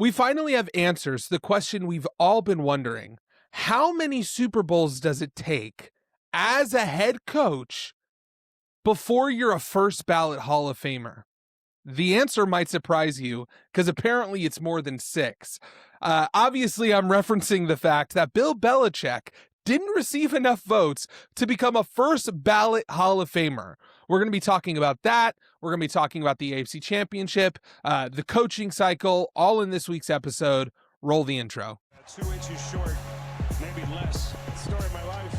We finally have answers to the question we've all been wondering. How many Super Bowls does it take as a head coach before you're a first ballot Hall of Famer? The answer might surprise you because apparently it's more than 6. Obviously, I'm referencing the fact that Bill Belichick didn't receive enough votes to become a first ballot Hall of Famer. We're going to be talking about that. We're going to be talking about the AFC Championship, the coaching cycle, all in this week's episode. Roll the intro. 2 inches short, maybe less. Story of my life.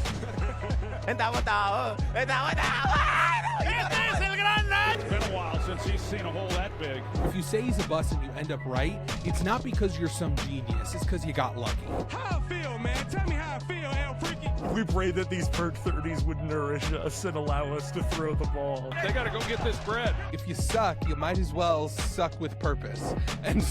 It's been a while since he's seen a hole that big. If you say he's a bust and you end up right, it's not because you're some genius. It's because you got lucky. How I feel, man? Tell me how I feel, El Freaky. We prayed that these perk 30s would nourish us and allow us to throw the ball. They got to go get this bread. If you suck, you might as well suck with purpose. And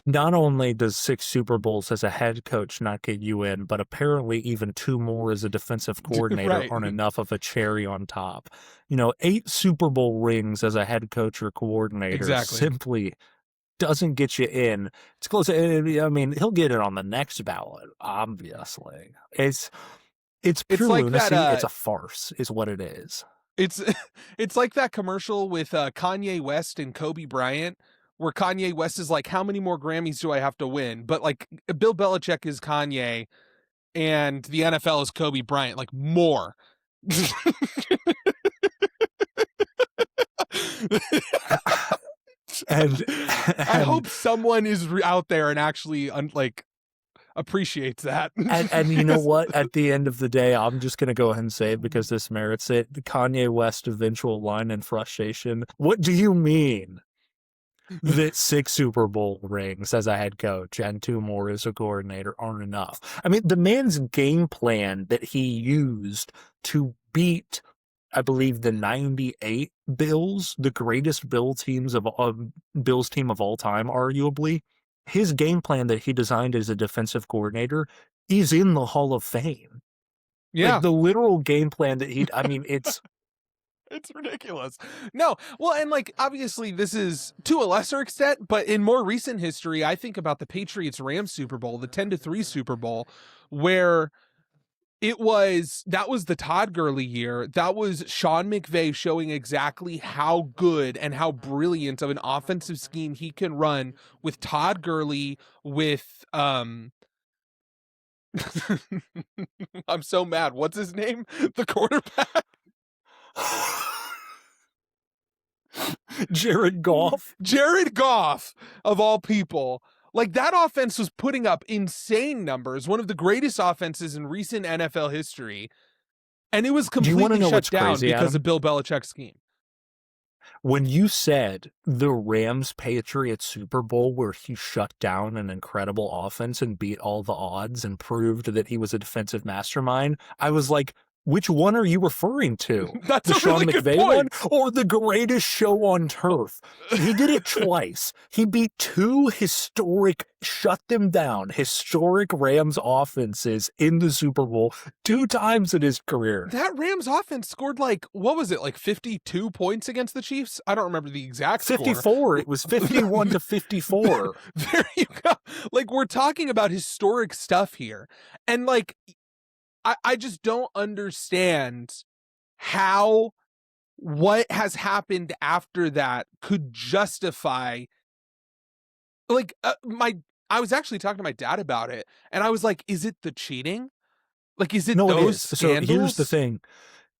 Not only does 6 Super Bowls as a head coach not get you in, but apparently even 2 more as a defensive coordinator Right. aren't enough of a cherry on top. 8 Super Bowl rings as a head coach or coordinator Exactly. simply doesn't get you in. It's close. I mean, he'll get it on the next ballot, obviously. It's pure like lunacy. that, It's a farce is what it is. it's like that commercial with Kanye West and Kobe Bryant, where Kanye West is like, how many more Grammys do I have to win? But like Bill Belichick is Kanye and the NFL is Kobe Bryant, like more. And I hope someone is out there and actually appreciates that. And you know what? At the end of the day, I'm just going to go ahead and say it because this merits it. The Kanye West eventual line in frustration. What do you mean that 6 Super Bowl rings as a head coach and 2 more as a coordinator aren't enough? I mean, the man's game plan that he used to beat, I believe, the 98 Bills, the greatest Bills team of all time, arguably. His game plan that he designed as a defensive coordinator is in the Hall of Fame. Yeah. Like the literal game plan that it's It's ridiculous. No, well, and obviously this is to a lesser extent, but in more recent history, I think about the Patriots-Rams Super Bowl, the 10-3 Super Bowl, where that was the Todd Gurley year. That was Sean McVay showing exactly how good and how brilliant of an offensive scheme he can run with Todd Gurley, with I'm so mad. What's his name? The quarterback? Jared Goff. Jared Goff, of all people. Like, that offense was putting up insane numbers, one of the greatest offenses in recent NFL history, and it was completely shut down crazy, because Adam? of Bill Belichick's scheme. When you said the Rams-Patriots Super Bowl where he shut down an incredible offense and beat all the odds and proved that he was a defensive mastermind, I was like, which one are you referring to? That's The a Sean really good McVay point. one or the greatest show on turf? He did it twice. He beat 2 historic Rams offenses in the Super Bowl 2 times in his career. That Rams offense scored 52 points against the Chiefs? I don't remember the exact score. 54. It was 51 to 54. There you go. We're talking about historic stuff here. And I just don't understand how what has happened after that could justify I was actually talking to my dad about it, and I was like, is it the cheating? Is it No, those it is. scandals? So here's the thing.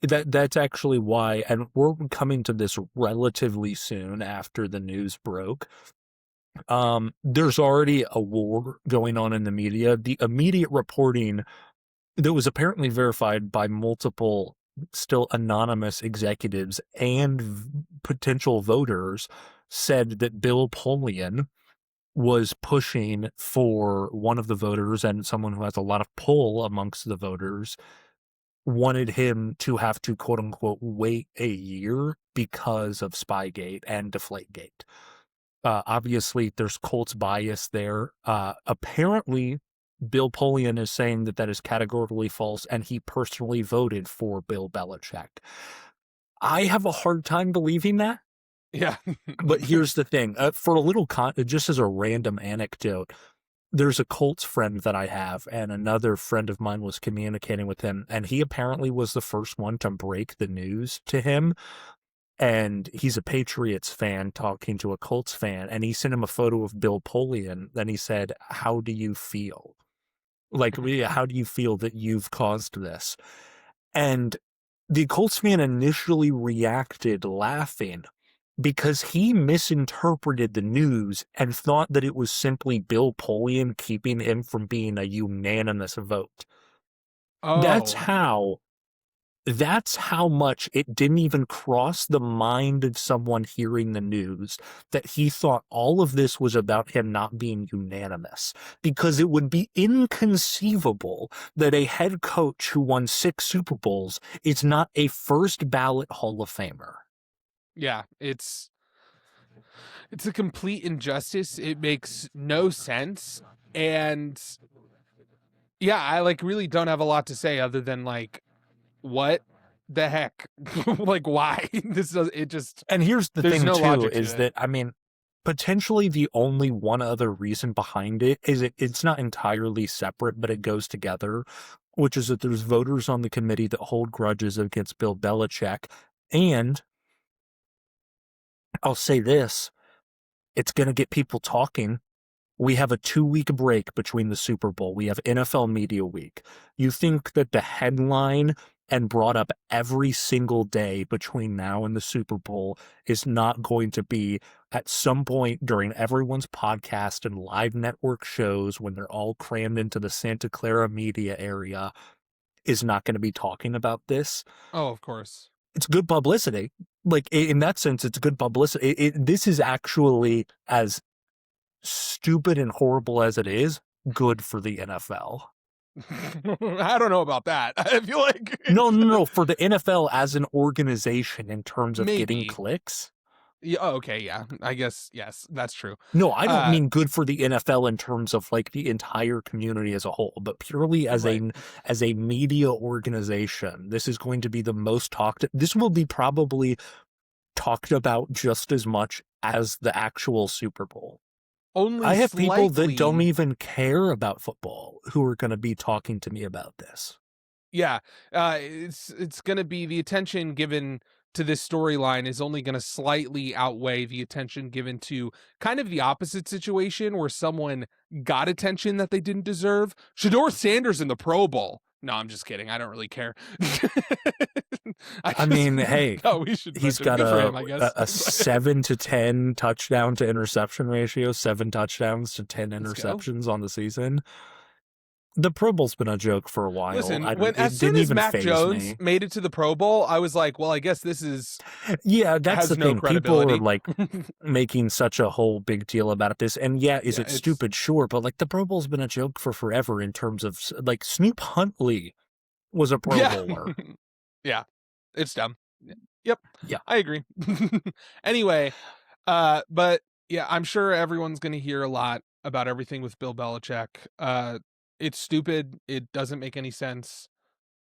That's actually why, and we're coming to this relatively soon after the news broke. There's already a war going on in the media. The immediate reporting that was apparently verified by multiple still anonymous executives and potential voters said that Bill Polian was pushing for one of the voters, and someone who has a lot of pull amongst the voters wanted him to have to, quote unquote, wait a year because of Spygate and Deflategate. Obviously, there's Colts bias there. Apparently, Bill Polian is saying that is categorically false, and he personally voted for Bill Belichick. I have a hard time believing that. Yeah. But here's the thing. For a little just as a random anecdote, there's a Colts friend that I have, and another friend of mine was communicating with him, and he apparently was the first one to break the news to him. And he's a Patriots fan talking to a Colts fan, and he sent him a photo of Bill Polian. Then he said, "How do you feel? Like, how do you feel that you've caused this?" And the Colts fan initially reacted laughing because he misinterpreted the news and thought that it was simply Bill Polian keeping him from being a unanimous vote. That's Oh, how much it didn't even cross the mind of someone hearing the news that he thought all of this was about him not being unanimous, because it would be inconceivable that a head coach who won 6 Super Bowls is not a first ballot Hall of Famer. yeah. It's a complete injustice. It makes no sense. And yeah, I like really don't have a lot to say other than like, what the heck? Like, why? This does it just And here's the there's thing no too, logic to is it. that, I mean, potentially the only one other reason behind it is it's not entirely separate, but it goes together, which is that there's voters on the committee that hold grudges against Bill Belichick. And I'll say this, it's going to get people talking. We have a 2-week break between the Super Bowl. We have NFL Media Week. You think that the headline and brought up every single day between now and the Super Bowl is not going to be at some point during everyone's podcast and live network shows when they're all crammed into the Santa Clara media area is not going to be talking about this? Oh, of course. It's good publicity. Like, in that sense, it's good publicity. This is actually, as stupid and horrible as it is, good for the NFL. I don't know about that. I feel like No, for the NFL as an organization in terms of getting maybe. clicks. Yeah, oh, okay, yeah. I guess yes, that's true. No, I don't mean good for the NFL in terms of like the entire community as a whole, but purely as Right. a media organization. This is going to be the most this will be probably talked about just as much as the actual Super Bowl. Only I have people that don't slightly. even care about football who are going to be talking to me about this. Yeah, it's gonna be the attention given to this storyline is only gonna slightly outweigh the attention given to kind of the opposite situation where someone got attention that they didn't deserve. Shador Sanders in the Pro Bowl. No, I'm just kidding. I don't really care. I mean, hey, no, we should he's mention. got Good for him, I guess. a 7-10 touchdown to interception ratio, 7 touchdowns to 10 Let's go. interceptions on the season. The Pro Bowl's been a joke for a while. Listen, It as soon didn't as even Mac faze Jones me. made it to the Pro Bowl, I was like, well, I guess this is Yeah, that's has the no thing. People credibility. are like making such a whole big deal about this. And yeah, is Yeah, it it's stupid? Sure. But like the Pro Bowl's been a joke for forever in terms of like Snoop Huntley was a Pro yeah. Bowler. Yeah, it's dumb. Yep. Yeah. I agree. Anyway, but yeah, I'm sure everyone's going to hear a lot about everything with Bill Belichick. It's stupid. It doesn't make any sense.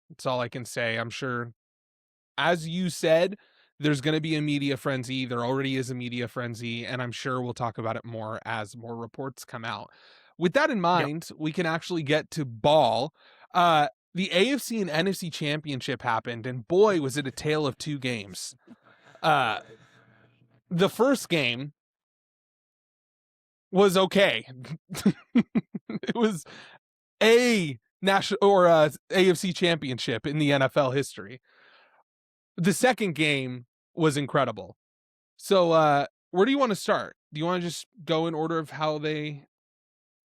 That's all I can say. I'm sure, as you said, there's going to be a media frenzy. There already is a media frenzy, and I'm sure we'll talk about it more as more reports come out. With that in mind, we can actually get to ball. The AFC and NFC Championship happened, and boy, was it a tale of two games. The first game was okay. It was a national or AFC Championship in the NFL history. The second game was incredible. So, where do you want to start? Do you want to just go in order of how they?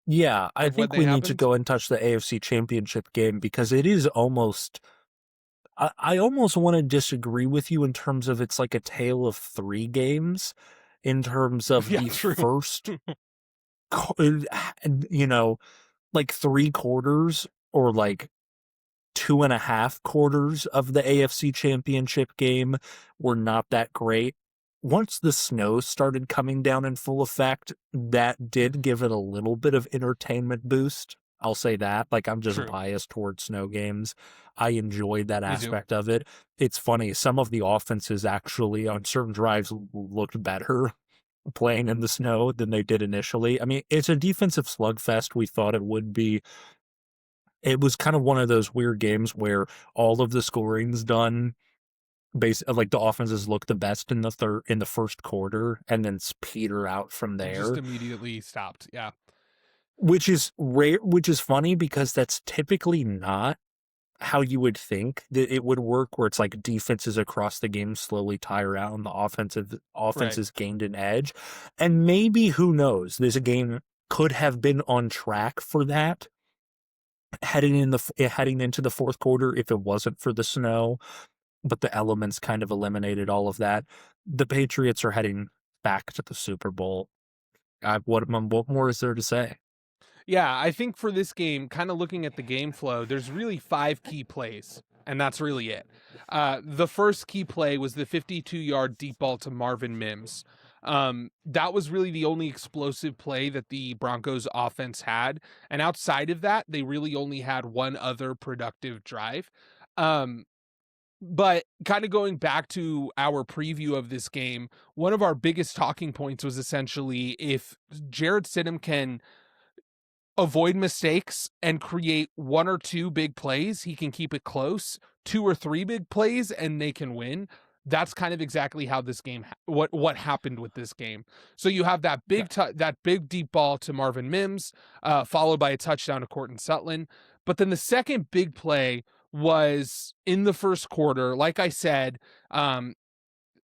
Yeah, I Of what think they we need to happened? go and touch the AFC Championship game because it is almost. I almost want to disagree with you in terms of it's like a tale of 3 games in terms of Yeah, the true. first, like 3 quarters or like 2.5 quarters of the AFC Championship game were not that great. Once the snow started coming down in full effect, that did give it a little bit of entertainment boost. I'll say that. Like, I'm just True. biased towards snow games. I enjoyed that Me too. aspect of it. It's funny. Some of the offenses actually on certain drives looked better playing in the snow than they did initially. I mean, it's a defensive slugfest. We thought it would be. It was kind of one of those weird games where all of the scoring's done. Like the offenses look the best in the first quarter, and then peter out from And there. just immediately stopped. Yeah. Which is rare, which is funny because that's typically not how you would think that it would work, where it's like defenses across the game slowly tire out and the offenses gained an edge. And maybe, who knows, this game could have been on track for that heading into the fourth quarter if it wasn't for the snow, but the elements kind of eliminated all of that. The Patriots are heading back to the Super Bowl. What more is there to say? Yeah, I think for this game, kind of looking at the game flow, there's really 5 key plays, and that's really it. The first key play was the 52-yard deep ball to Marvin Mims. That was really the only explosive play that the Broncos offense had. And outside of that, they really only had one other productive drive. But kind of going back to our preview of this game, one of our biggest talking points was essentially if Jarrett Stidham can avoid mistakes and create 1 or 2 big plays, he can keep it close. 2 or 3 big plays and they can win. That's kind of exactly how this game, what happened with this game. So you have that big deep ball to Marvin Mims, followed by a touchdown to Courtland Sutton. But then the second big play was in the first quarter. Like I said,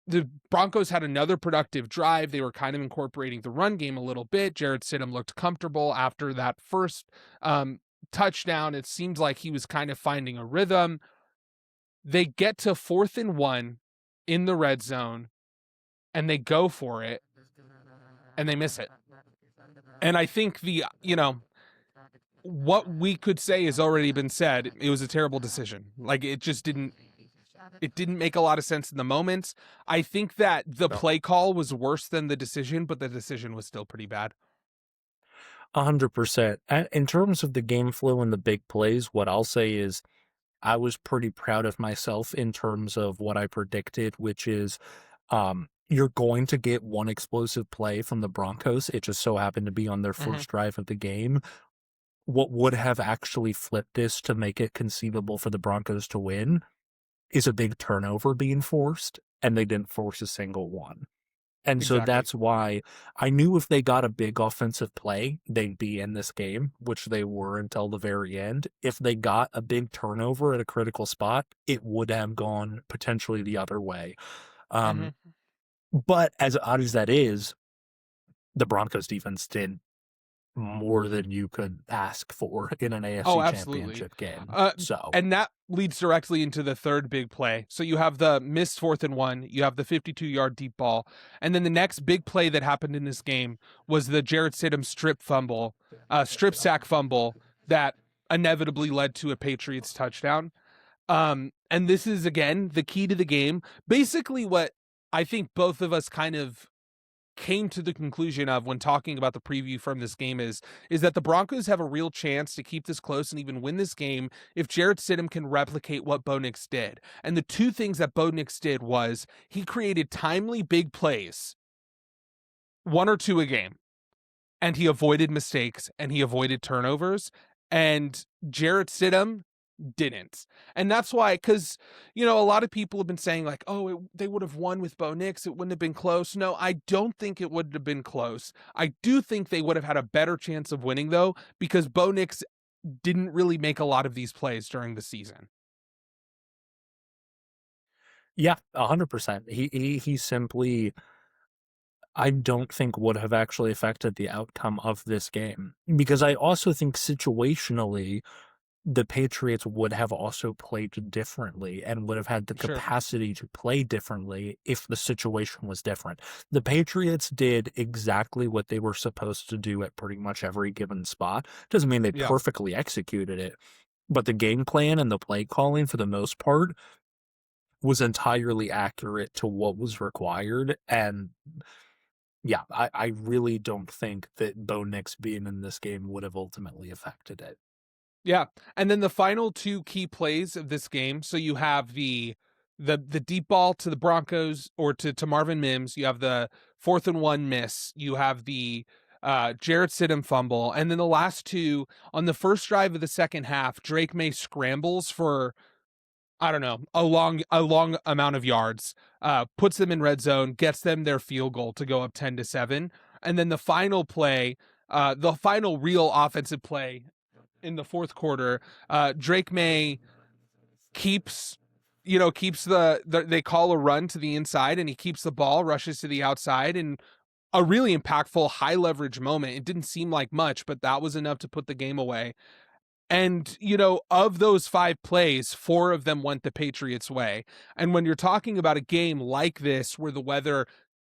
the Broncos had another productive drive. They were kind of incorporating the run game a little bit. Jarrett Stidham looked comfortable after that first touchdown. It seems like he was kind of finding a rhythm. They get to 4th and 1 in the red zone, and they go for it, and they miss it. And I think what we could say has already been said. It was a terrible decision. Like, it just didn't make a lot of sense in the moment. I think that the play call was worse than the decision, but the decision was still pretty bad. 100%. In terms of the game flow and the big plays, what I'll say is I was pretty proud of myself in terms of what I predicted, which is you're going to get one explosive play from the Broncos. It just so happened to be on their first drive of the game. What would have actually flipped this to make it conceivable for the Broncos to win is a big turnover being forced, and they didn't force a single one. And so that's why I knew if they got a big offensive play, they'd be in this game, which they were until the very end. If they got a big turnover at a critical spot, it would have gone potentially the other way. But as odd as that is, the Broncos defense did more than you could ask for in an AFC Championship game. And that leads directly into the third big play. So you have the missed 4th and 1, you have the 52-yard deep ball, and then the next big play that happened in this game was the Jarrett Stidham strip sack fumble that inevitably led to a Patriots touchdown. And this is, again, the key to the game. Basically what I think both of us kind of came to the conclusion of when talking about the preview from this game is that the Broncos have a real chance to keep this close and even win this game if Jarrett Stidham can replicate what Bo Nix did. And the 2 things that Bo Nix did was he created timely big plays, 1 or 2 a game, and he avoided mistakes and he avoided turnovers, and Jarrett Stidham didn't. And that's why, because a lot of people have been saying like, they would have won with Bo Nix, it wouldn't have been close. No, I don't think it would have been close. I do think they would have had a better chance of winning, though, because Bo Nix didn't really make a lot of these plays during the season. Yeah, 100%. He simply, I don't think, would have actually affected the outcome of this game, because I also think situationally the Patriots would have also played differently and would have had the capacity to play differently if the situation was different. The Patriots did exactly what they were supposed to do at pretty much every given spot. Doesn't mean they perfectly executed it, but the game plan and the play calling for the most part was entirely accurate to what was required. And yeah, I really don't think that Bo Nix being in this game would have ultimately affected it. Yeah. And then the final two key plays of this game. So you have the deep ball to the Broncos or to Marvin Mims. You have the 4th and 1 miss. You have the Jarrett Stidham fumble. And then the last two on the first drive of the second half, Drake May scrambles for, I don't know, a long amount of yards, puts them in red zone, gets them their field goal to go up 10-7. And then the final play, the final real offensive play in the fourth quarter, Drake May keeps they call a run to the inside and he keeps the ball, rushes to the outside, and a really impactful high leverage moment. It didn't seem like much, but that was enough to put the game away. And, of those 5 plays, 4 of them went the Patriots' way. And when you're talking about a game like this, where the weather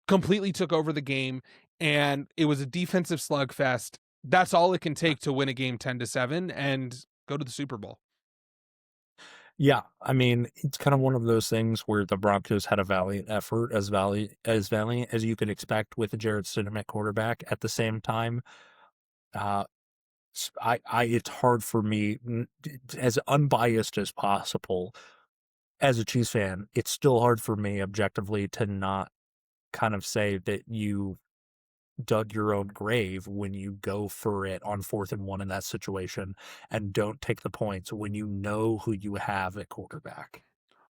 completely took over the game and it was a defensive slugfest, that's all it can take to win a game 10-7 and go to the Super Bowl. Yeah, I mean, it's kind of one of those things where the Broncos had a valiant effort, as valiant as you could expect with a Jarrett Stidham at quarterback. At the same time, it's hard for me, as unbiased as possible, as a Chiefs fan, it's still hard for me objectively to not kind of say that you dug your own grave when you go for it on 4th and 1 in that situation and don't take the points when you know who you have at quarterback.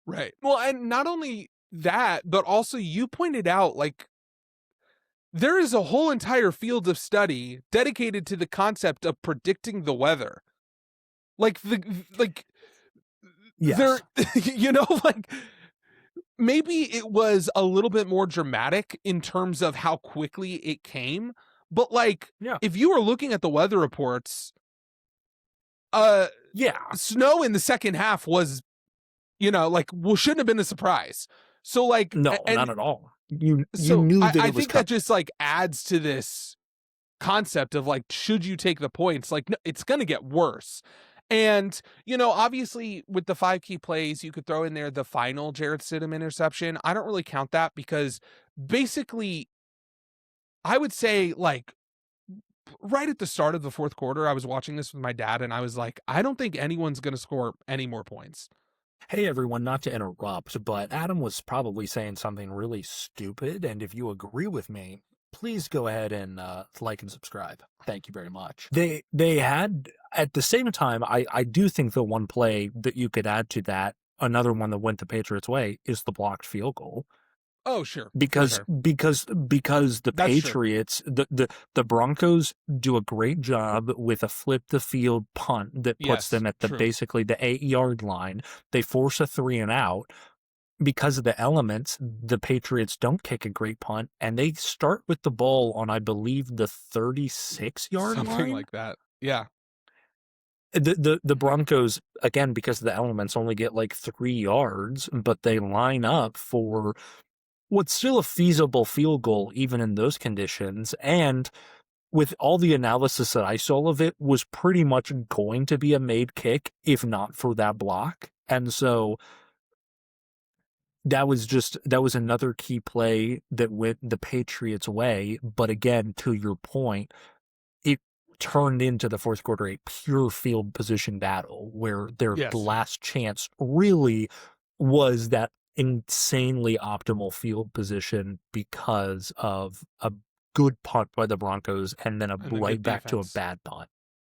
Right. Well, and not only that, but also you pointed out, like, there is a whole entire field of study dedicated to the concept of predicting the weather. Yes. Like, maybe it was a little bit more dramatic in terms of how quickly it came, but if you were looking at the weather reports, snow in the second half was, shouldn't have been a surprise. So no, not at all. You knew that I think that just adds to this concept of should you take the points? No, it's going to get worse. And, obviously with the 5 key plays, you could throw in there the final Jarrett Stidham interception. I don't really count that because basically I would say right at the start of the fourth quarter, I was watching this with my dad and I was like, I don't think anyone's going to score any more points. Hey everyone, not to interrupt, but Adam was probably saying something really stupid. And if you agree with me, please go ahead and like and subscribe. Thank you very much. They had, at the same time, I do think the one play that you could add to that, another one that went the Patriots' way, is the blocked field goal. Oh, sure. Because the That's Patriots, the Broncos do a great job with a flip the field punt that puts them at basically the 8-yard line. They force a 3 and out. Because of the elements, the Patriots don't kick a great punt, and they start with the ball on, I believe, the 36-yard line. Something like that. Yeah. The Broncos, again, because of the elements, only get 3 yards, but they line up for what's still a feasible field goal, even in those conditions. And with all the analysis that I saw of it, was pretty much going to be a made kick, if not for that block. And so that was another key play that went the Patriots' way. But again, to your point, it turned into the fourth quarter a pure field position battle where their last chance really was that insanely optimal field position because of a good punt by the Broncos and then right back to a bad punt.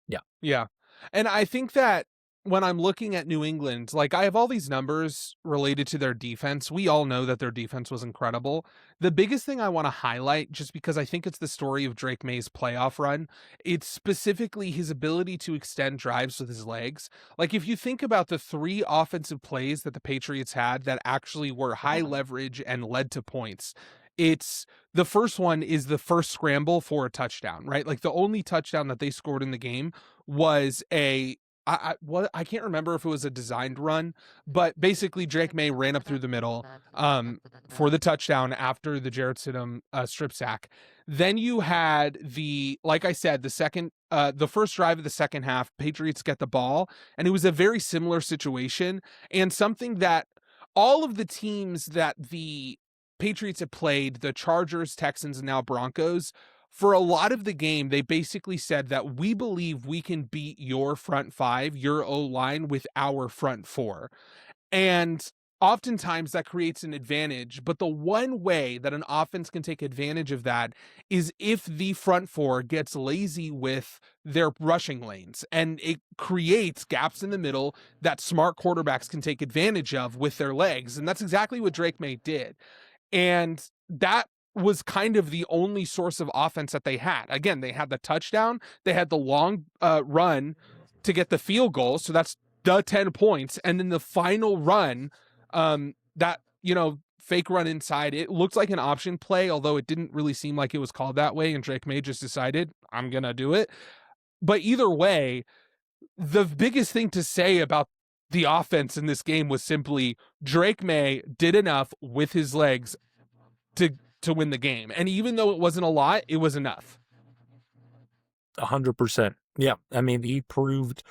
Yeah. Yeah. And I think that when I'm looking at New England, I have all these numbers related to their defense. We all know that their defense was incredible. The biggest thing I want to highlight, just because I think it's the story of Drake May's playoff run, it's specifically his ability to extend drives with his legs. If you think about the 3 offensive plays that the Patriots had that actually were high leverage and led to points, it's the first one is the first scramble for a touchdown, right? The only touchdown that they scored in the game was I can't remember if it was a designed run, but basically Drake May ran up through the middle for the touchdown after the Jarrett Stidham strip sack. Then you had like I said, the first drive of the second half, Patriots get the ball, and it was a very similar situation and something that all of the teams that the Patriots have played the Chargers, Texans, and now Broncos. For a lot of the game, they basically said that we believe we can beat your front five, your O-line, with our front four. And oftentimes that creates an advantage. But the one way that an offense can take advantage of that is if the front four gets lazy with their rushing lanes, and it creates gaps in the middle that smart quarterbacks can take advantage of with their legs. And that's exactly what Drake May did. And that was kind of the only source of offense that they had. Again, they had the touchdown, they had the long run to get the field goal. So that's the 10 points. And then the final run, that, fake run inside, it looked like an option play, although it didn't really seem like it was called that way. And Drake May just decided, I'm going to do it. But either way, the biggest thing to say about the offense in this game was simply Drake May did enough with his legs to win the game. And even though it wasn't a lot, it was enough. 100%. Yeah. I mean, he proved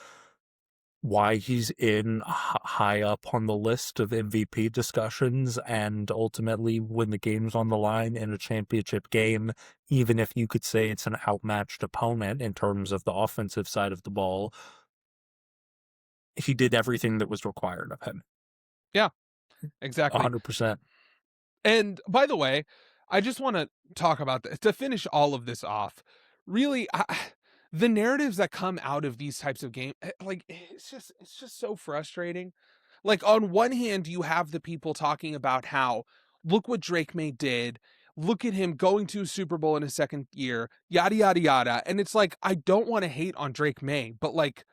why he's in high up on the list of MVP discussions, and ultimately when the game's on the line in a championship game, even if you could say it's an outmatched opponent in terms of the offensive side of the ball, he did everything that was required of him. Yeah, exactly. 100%. And by the way, I just want to talk about this to finish all of this off. Really, the narratives that come out of these types of games, like, it's just so frustrating. Like, on one hand, you have the people talking about how, look what Drake May did. Look at him going to a Super Bowl in his second year, yada, yada, yada. And it's like, I don't want to hate on Drake May, but like,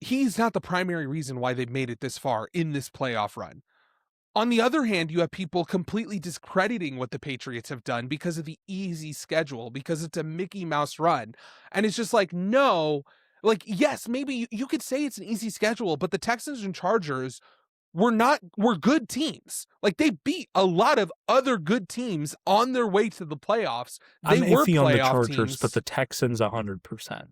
he's not the primary reason why they've made it this far in this playoff run. On the other hand, you have people completely discrediting what the Patriots have done because of the easy schedule, because it's a Mickey Mouse run. And it's just like, no, like, yes, maybe you could say it's an easy schedule, but the Texans and Chargers were good teams. Like, they beat a lot of other good teams on their way to the playoffs. I'm iffy on the Chargers, but the Texans 100%.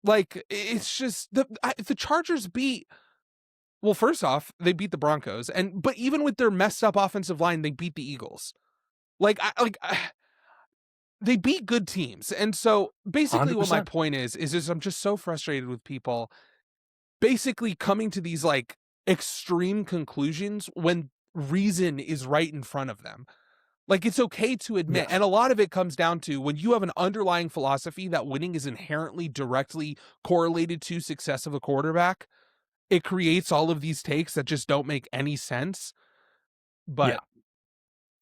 Like, it's just the Chargers beat. Well, first off, they beat the Broncos, but even with their messed up offensive line, they beat the Eagles. They beat good teams. And so basically 100%. what my point is I'm just so frustrated with people basically coming to these like extreme conclusions when reason is right in front of them. Like, it's okay to admit, and a lot of it comes down to when you have an underlying philosophy that winning is inherently directly correlated to success of a quarterback, it creates all of these takes that just don't make any sense. But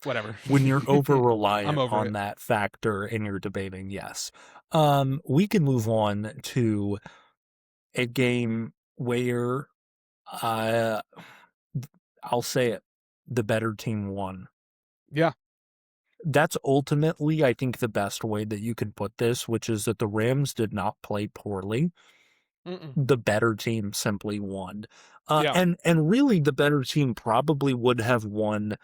whatever. When you're over-reliant on that factor and you're debating, yes. We can move on to a game where, I'll say it, the better team won. Yeah. That's ultimately, I think, the best way that you can put this, which is that the Rams did not play poorly. The better team simply won. And really, the better team probably would have won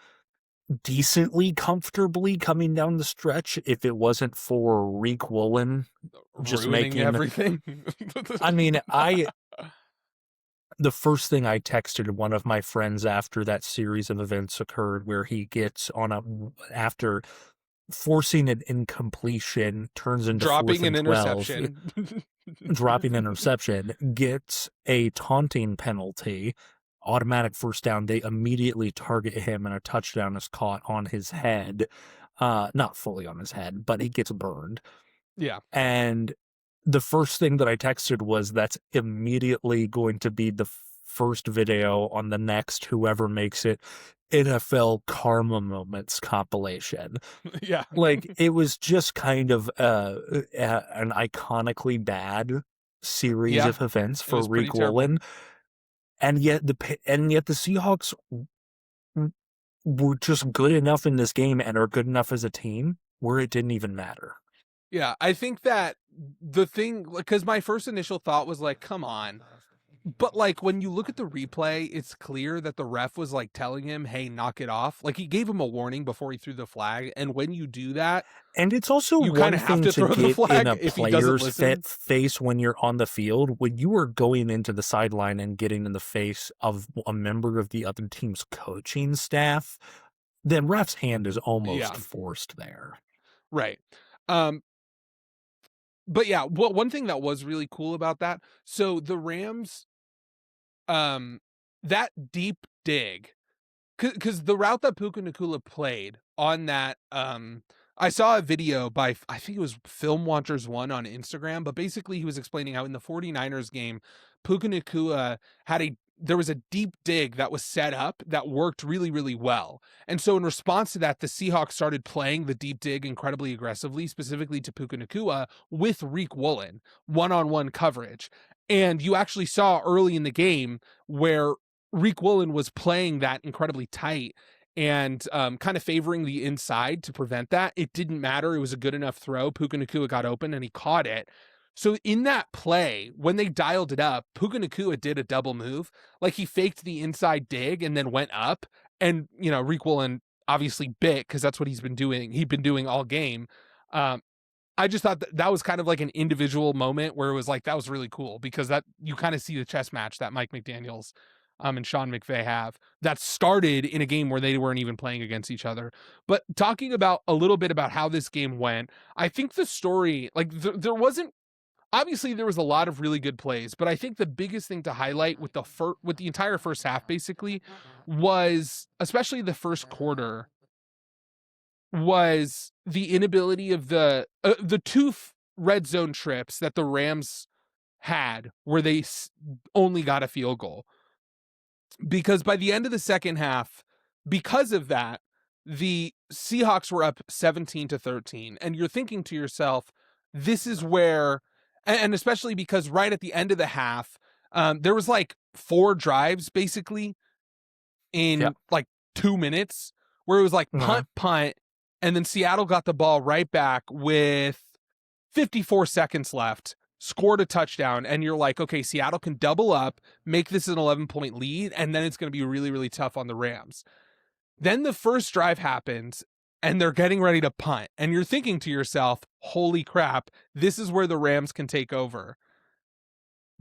decently comfortably coming down the stretch if it wasn't for Reek Woolen just making everything. I mean, the first thing I texted one of my friends after that series of events occurred, where he gets after forcing an incompletion, turns into dropping an 12, interception. Dropping an interception, gets a taunting penalty, automatic first down. They immediately target him, and a touchdown is caught on his head. Not fully on his head, but he gets burned. Yeah. And the first thing that I texted was, that's immediately going to be the first video on the next whoever makes it NFL Karma Moments compilation. Yeah. Like, it was just kind of an iconically bad series of events for Reek Woolen. And yet the Seahawks were just good enough in this game and are good enough as a team where it didn't even matter. Yeah, I think that the thing, because my first initial thought was like, come on. But like, when you look at the replay, it's clear that the ref was like telling him, hey, knock it off. Like, he gave him a warning before he threw the flag. And when you do that, and it's also you one have thing to throw to the get flag in a if he doesn't player's listen. face when you're on the field. When you are going into the sideline and getting in the face of a member of the other team's coaching staff, then ref's hand is almost Yeah. forced there. Right. But yeah, one thing that was really cool about that, so the Rams, that deep dig, because the route that Puka Nacua played on that, I saw a video by, I think it was Film Watchers 1 on Instagram, but basically he was explaining how in the 49ers game, Puka Nacua there was a deep dig that was set up that worked really, really well. And so in response to that, the Seahawks started playing the deep dig incredibly aggressively, specifically to Puka Nacua with Reek Woolen, one-on-one coverage. And you actually saw early in the game where Reek Woolen was playing that incredibly tight and kind of favoring the inside to prevent that. It didn't matter. It was a good enough throw. Puka Nacua got open and he caught it. So in that play, when they dialed it up, Puka Nacua did a double move. Like he faked the inside dig and then went up. And, you know, Reek Woolen obviously bit because that's what he's been doing. He'd been doing all game. I just thought that was kind of like an individual moment where it was like, that was really cool because that you kind of see the chess match that Mike McDaniels and Sean McVay have that started in a game where they weren't even playing against each other. But talking about a little bit about how this game went, I think the story, like there wasn't, obviously there was a lot of really good plays, but I think the biggest thing to highlight with the entire first half basically was, especially the first quarter, was the inability of the two red zone trips that the Rams had where they only got a field goal. Because by the end of the second half, because of that, the Seahawks were up 17-13. And you're thinking to yourself, this is where, and especially because right at the end of the half, there was like 4 drives basically in like 2 minutes where it was like punt, and then Seattle got the ball right back with 54 seconds left, scored a touchdown, and you're like, okay, Seattle can double up, make this an 11-point lead, and then it's going to be really, really tough on the Rams. Then the first drive happens, and they're getting ready to punt, and you're thinking to yourself, holy crap, this is where the Rams can take over.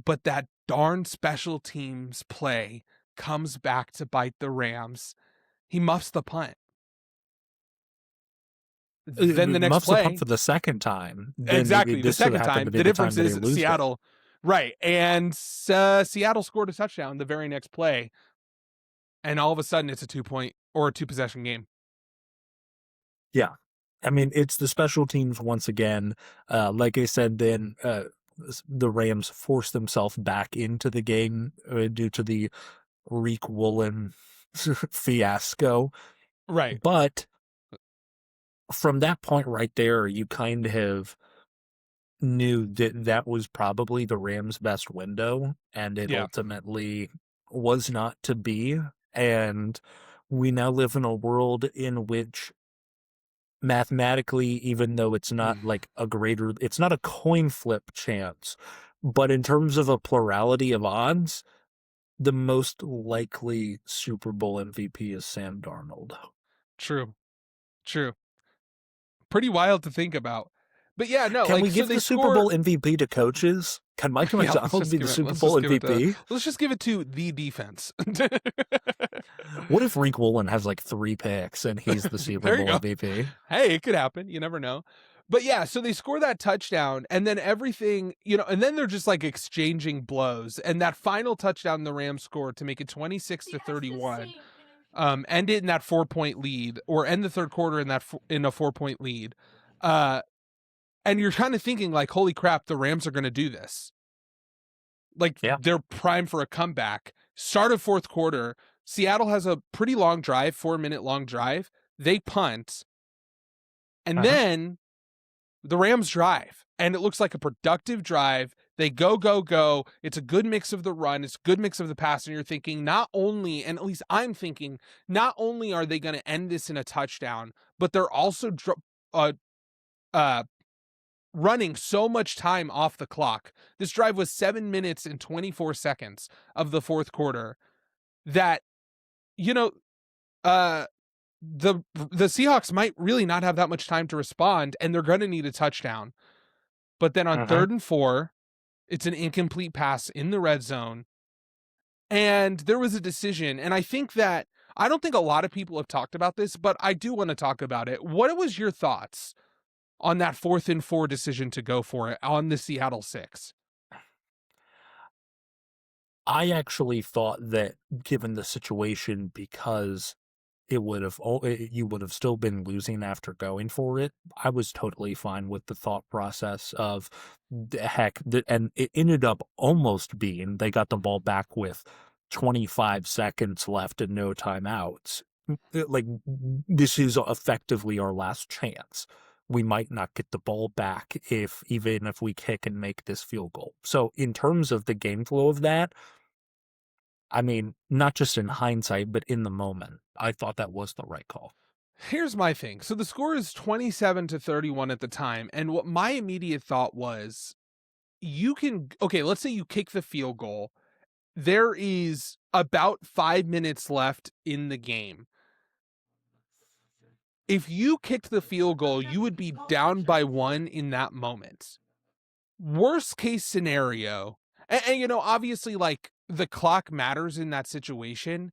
But that darn special teams play comes back to bite the Rams. He muffs the punt. Then the next play, the punt for the second time. Exactly, the second time. The difference is Seattle, right? And Seattle scored a touchdown the very next play, and all of a sudden it's a 2-point or a 2-possession game. Yeah, I mean it's the special teams once again. Like I said, then the Rams forced themselves back into the game due to the Reek Woolen fiasco, right? But from that point right there, you kind of knew that was probably the Rams' best window, and it ultimately was not to be. And we now live in a world in which mathematically, even though it's not like it's not a coin flip chance, but in terms of a plurality of odds, the most likely Super Bowl MVP is Sam Darnold. True. Pretty wild to think about. But yeah, no. Can we give the Super Bowl MVP to coaches? Can Mike McDonald be the Super Bowl MVP? Let's just give it to the defense. What if Reek Woolen has like 3 picks and he's the Super Bowl MVP? Hey, it could happen. You never know. But yeah, so they score that touchdown, and then everything, and then they're just like exchanging blows. And that final touchdown the Rams scored to make it 26-31. End it in that 4-point lead, or end the third quarter in a 4-point lead. And you're kind of thinking like, holy crap, the Rams are going to do this. Like they're primed for a comeback. Start of fourth quarter. Seattle has a pretty long drive, 4-minute long drive. They punt. And then the Rams drive. And it looks like a productive drive. They go. It's a good mix of the run. It's a good mix of the pass. And you're thinking not only, and at least I'm thinking, not only are they going to end this in a touchdown, but they're also running so much time off the clock. This drive was 7 minutes and 24 seconds of the fourth quarter that, the Seahawks might really not have that much time to respond, and they're going to need a touchdown. But then on 3rd and 4, it's an incomplete pass in the red zone. And there was a decision. And I think that I don't think a lot of people have talked about this, but I do want to talk about it. What was your thoughts on that 4th and 4 decision to go for it on the Seattle 6? I actually thought that given the situation, because you would have still been losing after going for it, I was totally fine with the thought process of and it ended up almost being they got the ball back with 25 seconds left and no timeouts. Like, this is effectively our last chance. We might not get the ball back even if we kick and make this field goal. So in terms of the game flow of that, I mean, not just in hindsight, but in the moment, I thought that was the right call. Here's my thing. So the score is 27-31 at the time. And what my immediate thought was, let's say you kick the field goal. There is about 5 minutes left in the game. If you kicked the field goal, you would be down by 1 in that moment. Worst case scenario, and obviously, like, the clock matters in that situation.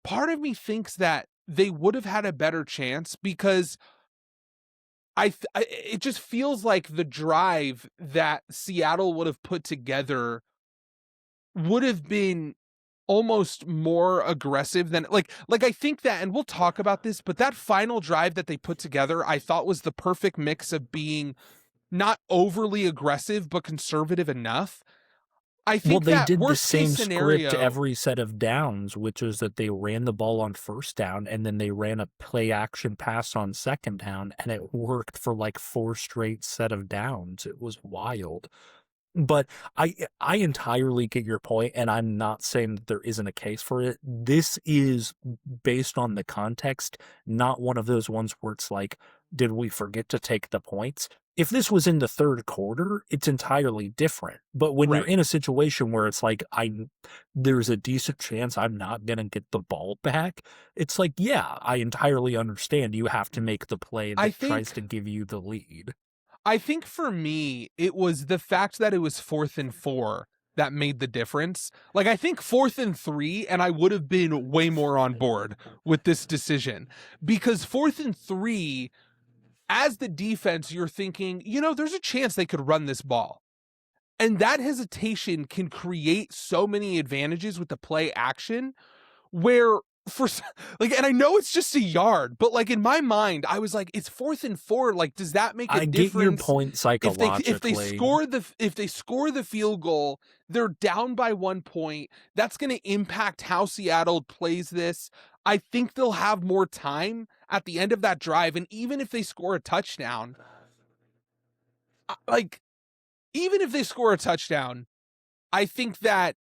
Part of me thinks that they would have had a better chance, because it just feels like the drive that Seattle would have put together would have been almost more aggressive than like I think that, and we'll talk about this, but that final drive that they put together, I thought was the perfect mix of being not overly aggressive, but conservative enough. I think they that did the worst same case scenario, script every set of downs, which is that they ran the ball on first down and then they ran a play action pass on second down, and it worked for like 4 straight set of downs. It was wild. But I entirely get your point, and I'm not saying that there isn't a case for it. This is based on the context, not one of those ones where it's like, did we forget to take the points? If this was in the third quarter, it's entirely different. But when you're in a situation where it's like, there's a decent chance I'm not going to get the ball back, it's like, yeah, I entirely understand you have to make the play that tries to give you the lead. I think for me, it was the fact that it was 4th and 4 that made the difference. Like, I think 4th and 3, and I would have been way more on board with this decision, because 4th and 3, as the defense, you're thinking, there's a chance they could run this ball. And that hesitation can create so many advantages with the play action where and I know it's just a yard, but like in my mind, I was like, it's 4th and 4. Like, does that make a difference? I get your point psychologically. If they score the field goal, they're down by 1 point. That's going to impact how Seattle plays this. I think they'll have more time at the end of that drive, and even if they score a touchdown, I think that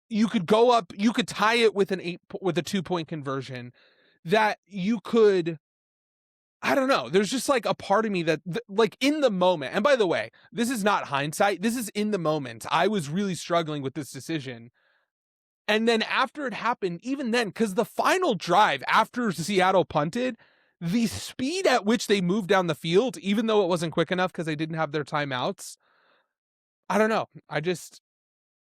you could go up, you could tie it with a 2-point conversion, that you could, I don't know. There's just like a part of me that like in the moment, and by the way, this is not hindsight. This is in the moment. I was really struggling with this decision. And then after it happened, even then, because the final drive after Seattle punted, the speed at which they moved down the field, even though it wasn't quick enough because they didn't have their timeouts, I don't know.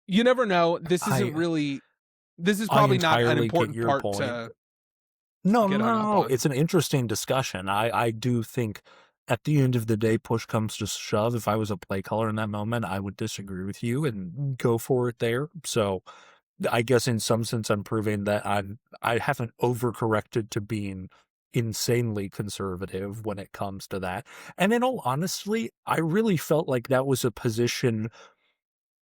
You never know. This is probably not an important part to. No. It's an interesting discussion. I do think at the end of the day, push comes to shove. If I was a play caller in that moment, I would disagree with you and go for it there. So I guess in some sense, I'm proving that I haven't overcorrected to being insanely conservative when it comes to that. And in all honesty, I really felt like that was a position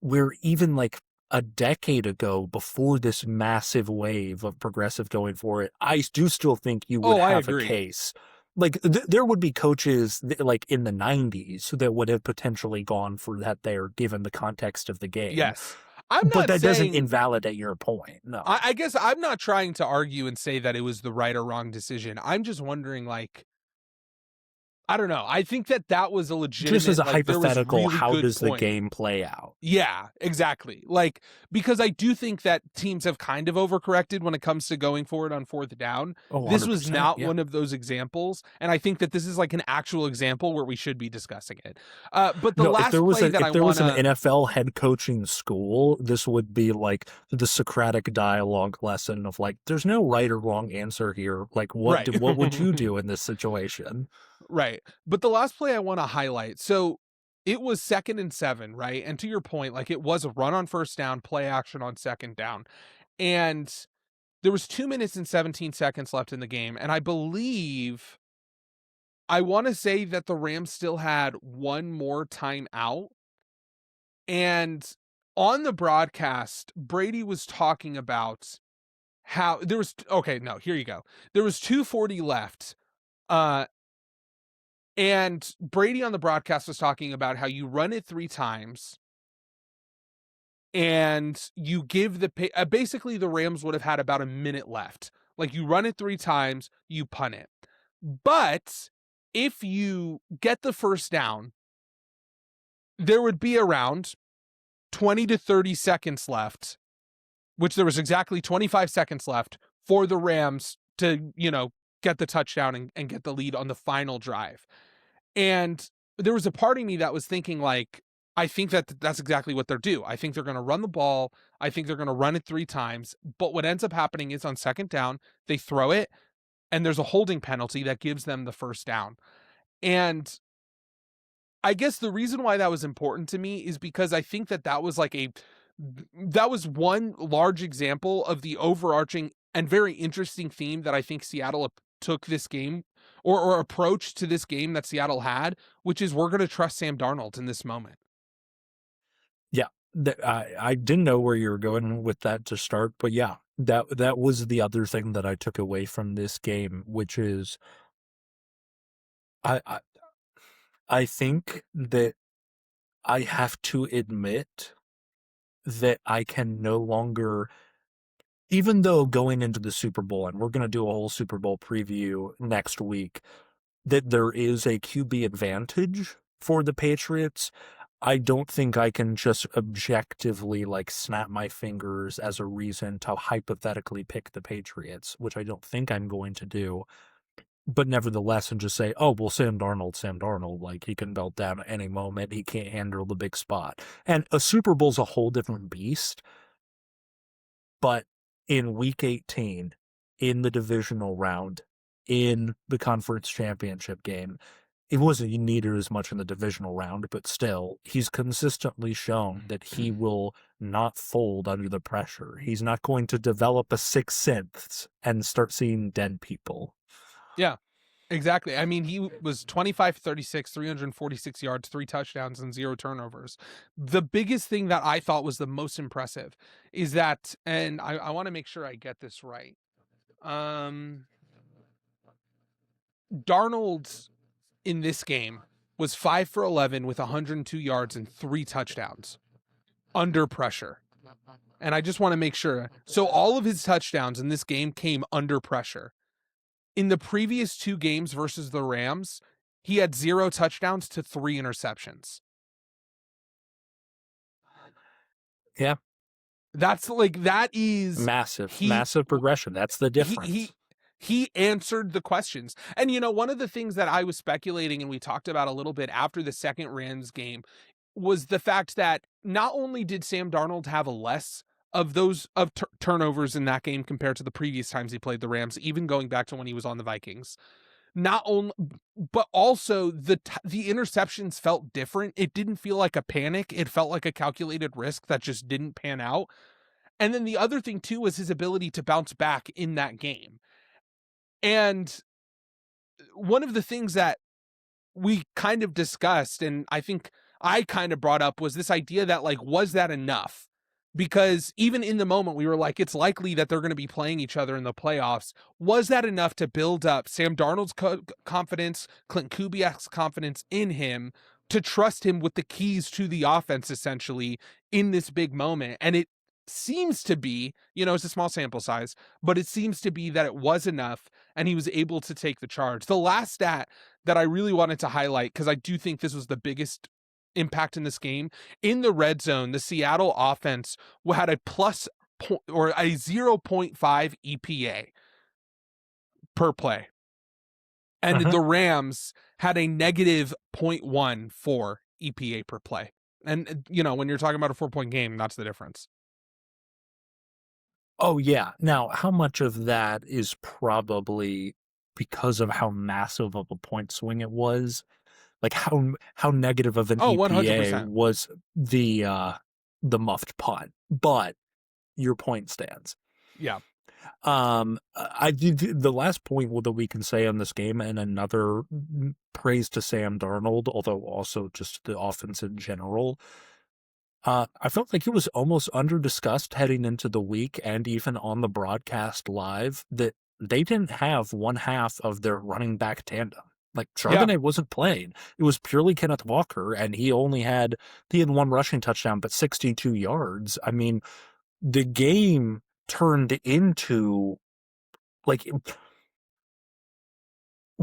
where even like a decade ago, before this massive wave of progressive going for it, I do still think you would have a case. Like there would be coaches like in the 90s that would have potentially gone for that there, given the context of the game. Yes. But that doesn't invalidate your point. No. I guess I'm not trying to argue and say that it was the right or wrong decision. I'm just wondering, like, I don't know. I think that was a legitimate. Just as a like, there was hypothetical, really how good does the point. game play out? Yeah, exactly. Like, because I do think that teams have kind of overcorrected when it comes to going forward on fourth down. Oh, This was 100%, not yeah. one of those examples, and I think that this is like an actual example where we should be discussing it. But the No, last play that if I there was want an to, NFL head coaching school, this would be like the Socratic dialogue lesson of like, there's no right or wrong answer here. Like, right, what would you do in this situation? right. But the last play I want to highlight. So it was 2nd and 7, right? And to your point, like it was a run on first down, play action on second down, and there was 2 minutes and 17 seconds left in the game, and I believe I want to say that the Rams still had one more timeout. And on the broadcast, Brady was talking about how there was, okay, no, here you go. There was 2:40 left. And Brady on the broadcast was talking about how you run it 3 times and you give basically the Rams would have had about a minute left. Like you run it 3 times, you punt it. But if you get the first down, there would be around 20 to 30 seconds left, which there was exactly 25 seconds left for the Rams to, get the touchdown and get the lead on the final drive. And there was a part of me that was thinking, like, I think that's exactly what they're due. I think they're going to run the ball. I think they're going to run it 3 times. But what ends up happening is on second down, they throw it, and there's a holding penalty that gives them the first down. And I guess the reason why that was important to me is because I think that was that was one large example of the overarching and very interesting theme that I think Seattle took this game or approach to this game that Seattle had, which is we're going to trust Sam Darnold in this moment. Yeah, I didn't know where you were going with that to start, but yeah, that was the other thing that I took away from this game, which is I think that I have to admit that I can no longer, even though going into the Super Bowl, and we're going to do a whole Super Bowl preview next week, that there is a QB advantage for the Patriots, I don't think I can just objectively like snap my fingers as a reason to hypothetically pick the Patriots, which I don't think I'm going to do. But nevertheless, and just say, oh, well, Sam Darnold, like he can melt down at any moment. He can't handle the big spot. And a Super Bowl's a whole different beast. But in week 18, in the divisional round, in the conference championship game, it wasn't needed as much in the divisional round, but still, he's consistently shown that he will not fold under the pressure. He's not going to develop a sixth sense and start seeing dead people. Yeah, exactly. I mean, he was 25-36, 346 yards, 3 touchdowns, and 0 turnovers. The biggest thing that I thought was the most impressive is that, and I want to make sure I get this right. Darnold in this game was 5 for 11 with 102 yards and 3 touchdowns under pressure. And I just want to make sure. So all of his touchdowns in this game came under pressure. In the previous 2 games versus the Rams, he had 0 touchdowns to 3 interceptions. Yeah. That is massive progression. That's the difference. He answered the questions. And, one of the things that I was speculating and we talked about a little bit after the second Rams game was the fact that not only did Sam Darnold have less of those turnovers in that game compared to the previous times he played the Rams, even going back to when he was on the Vikings, but also the interceptions felt different. It didn't feel like a panic. It felt like a calculated risk that just didn't pan out. And then the other thing too was his ability to bounce back in that game. And one of the things that we kind of discussed, and I think I kind of brought up, was this idea that, like, was that enough? Because even in the moment, we were like, it's likely that they're going to be playing each other in the playoffs. Was that enough to build up Sam Darnold's confidence, Clint Kubiak's confidence in him, to trust him with the keys to the offense, essentially, in this big moment? And it seems to be, it's a small sample size, but it seems to be that it was enough, and he was able to take the charge. The last stat that I really wanted to highlight, because I do think this was the biggest impact in this game. In the red zone, the Seattle offense had a plus or a 0.5 EPA per play. And the Rams had a negative 0.14 EPA per play. And, when you're talking about a 4-point game, that's the difference. Oh, yeah. Now, how much of that is probably because of how massive of a point swing it was? Like how negative of an EPA 100%. was the muffed punt? But your point stands. Yeah. I did the last point that we can say on this game, and another praise to Sam Darnold, although also just the offense in general. I felt like it was almost under-discussed heading into the week and even on the broadcast live that they didn't have one half of their running back tandem. Like, Charbonnet wasn't playing. It was purely Kenneth Walker, and he had one rushing touchdown, but 62 yards. I mean, the game turned into, like,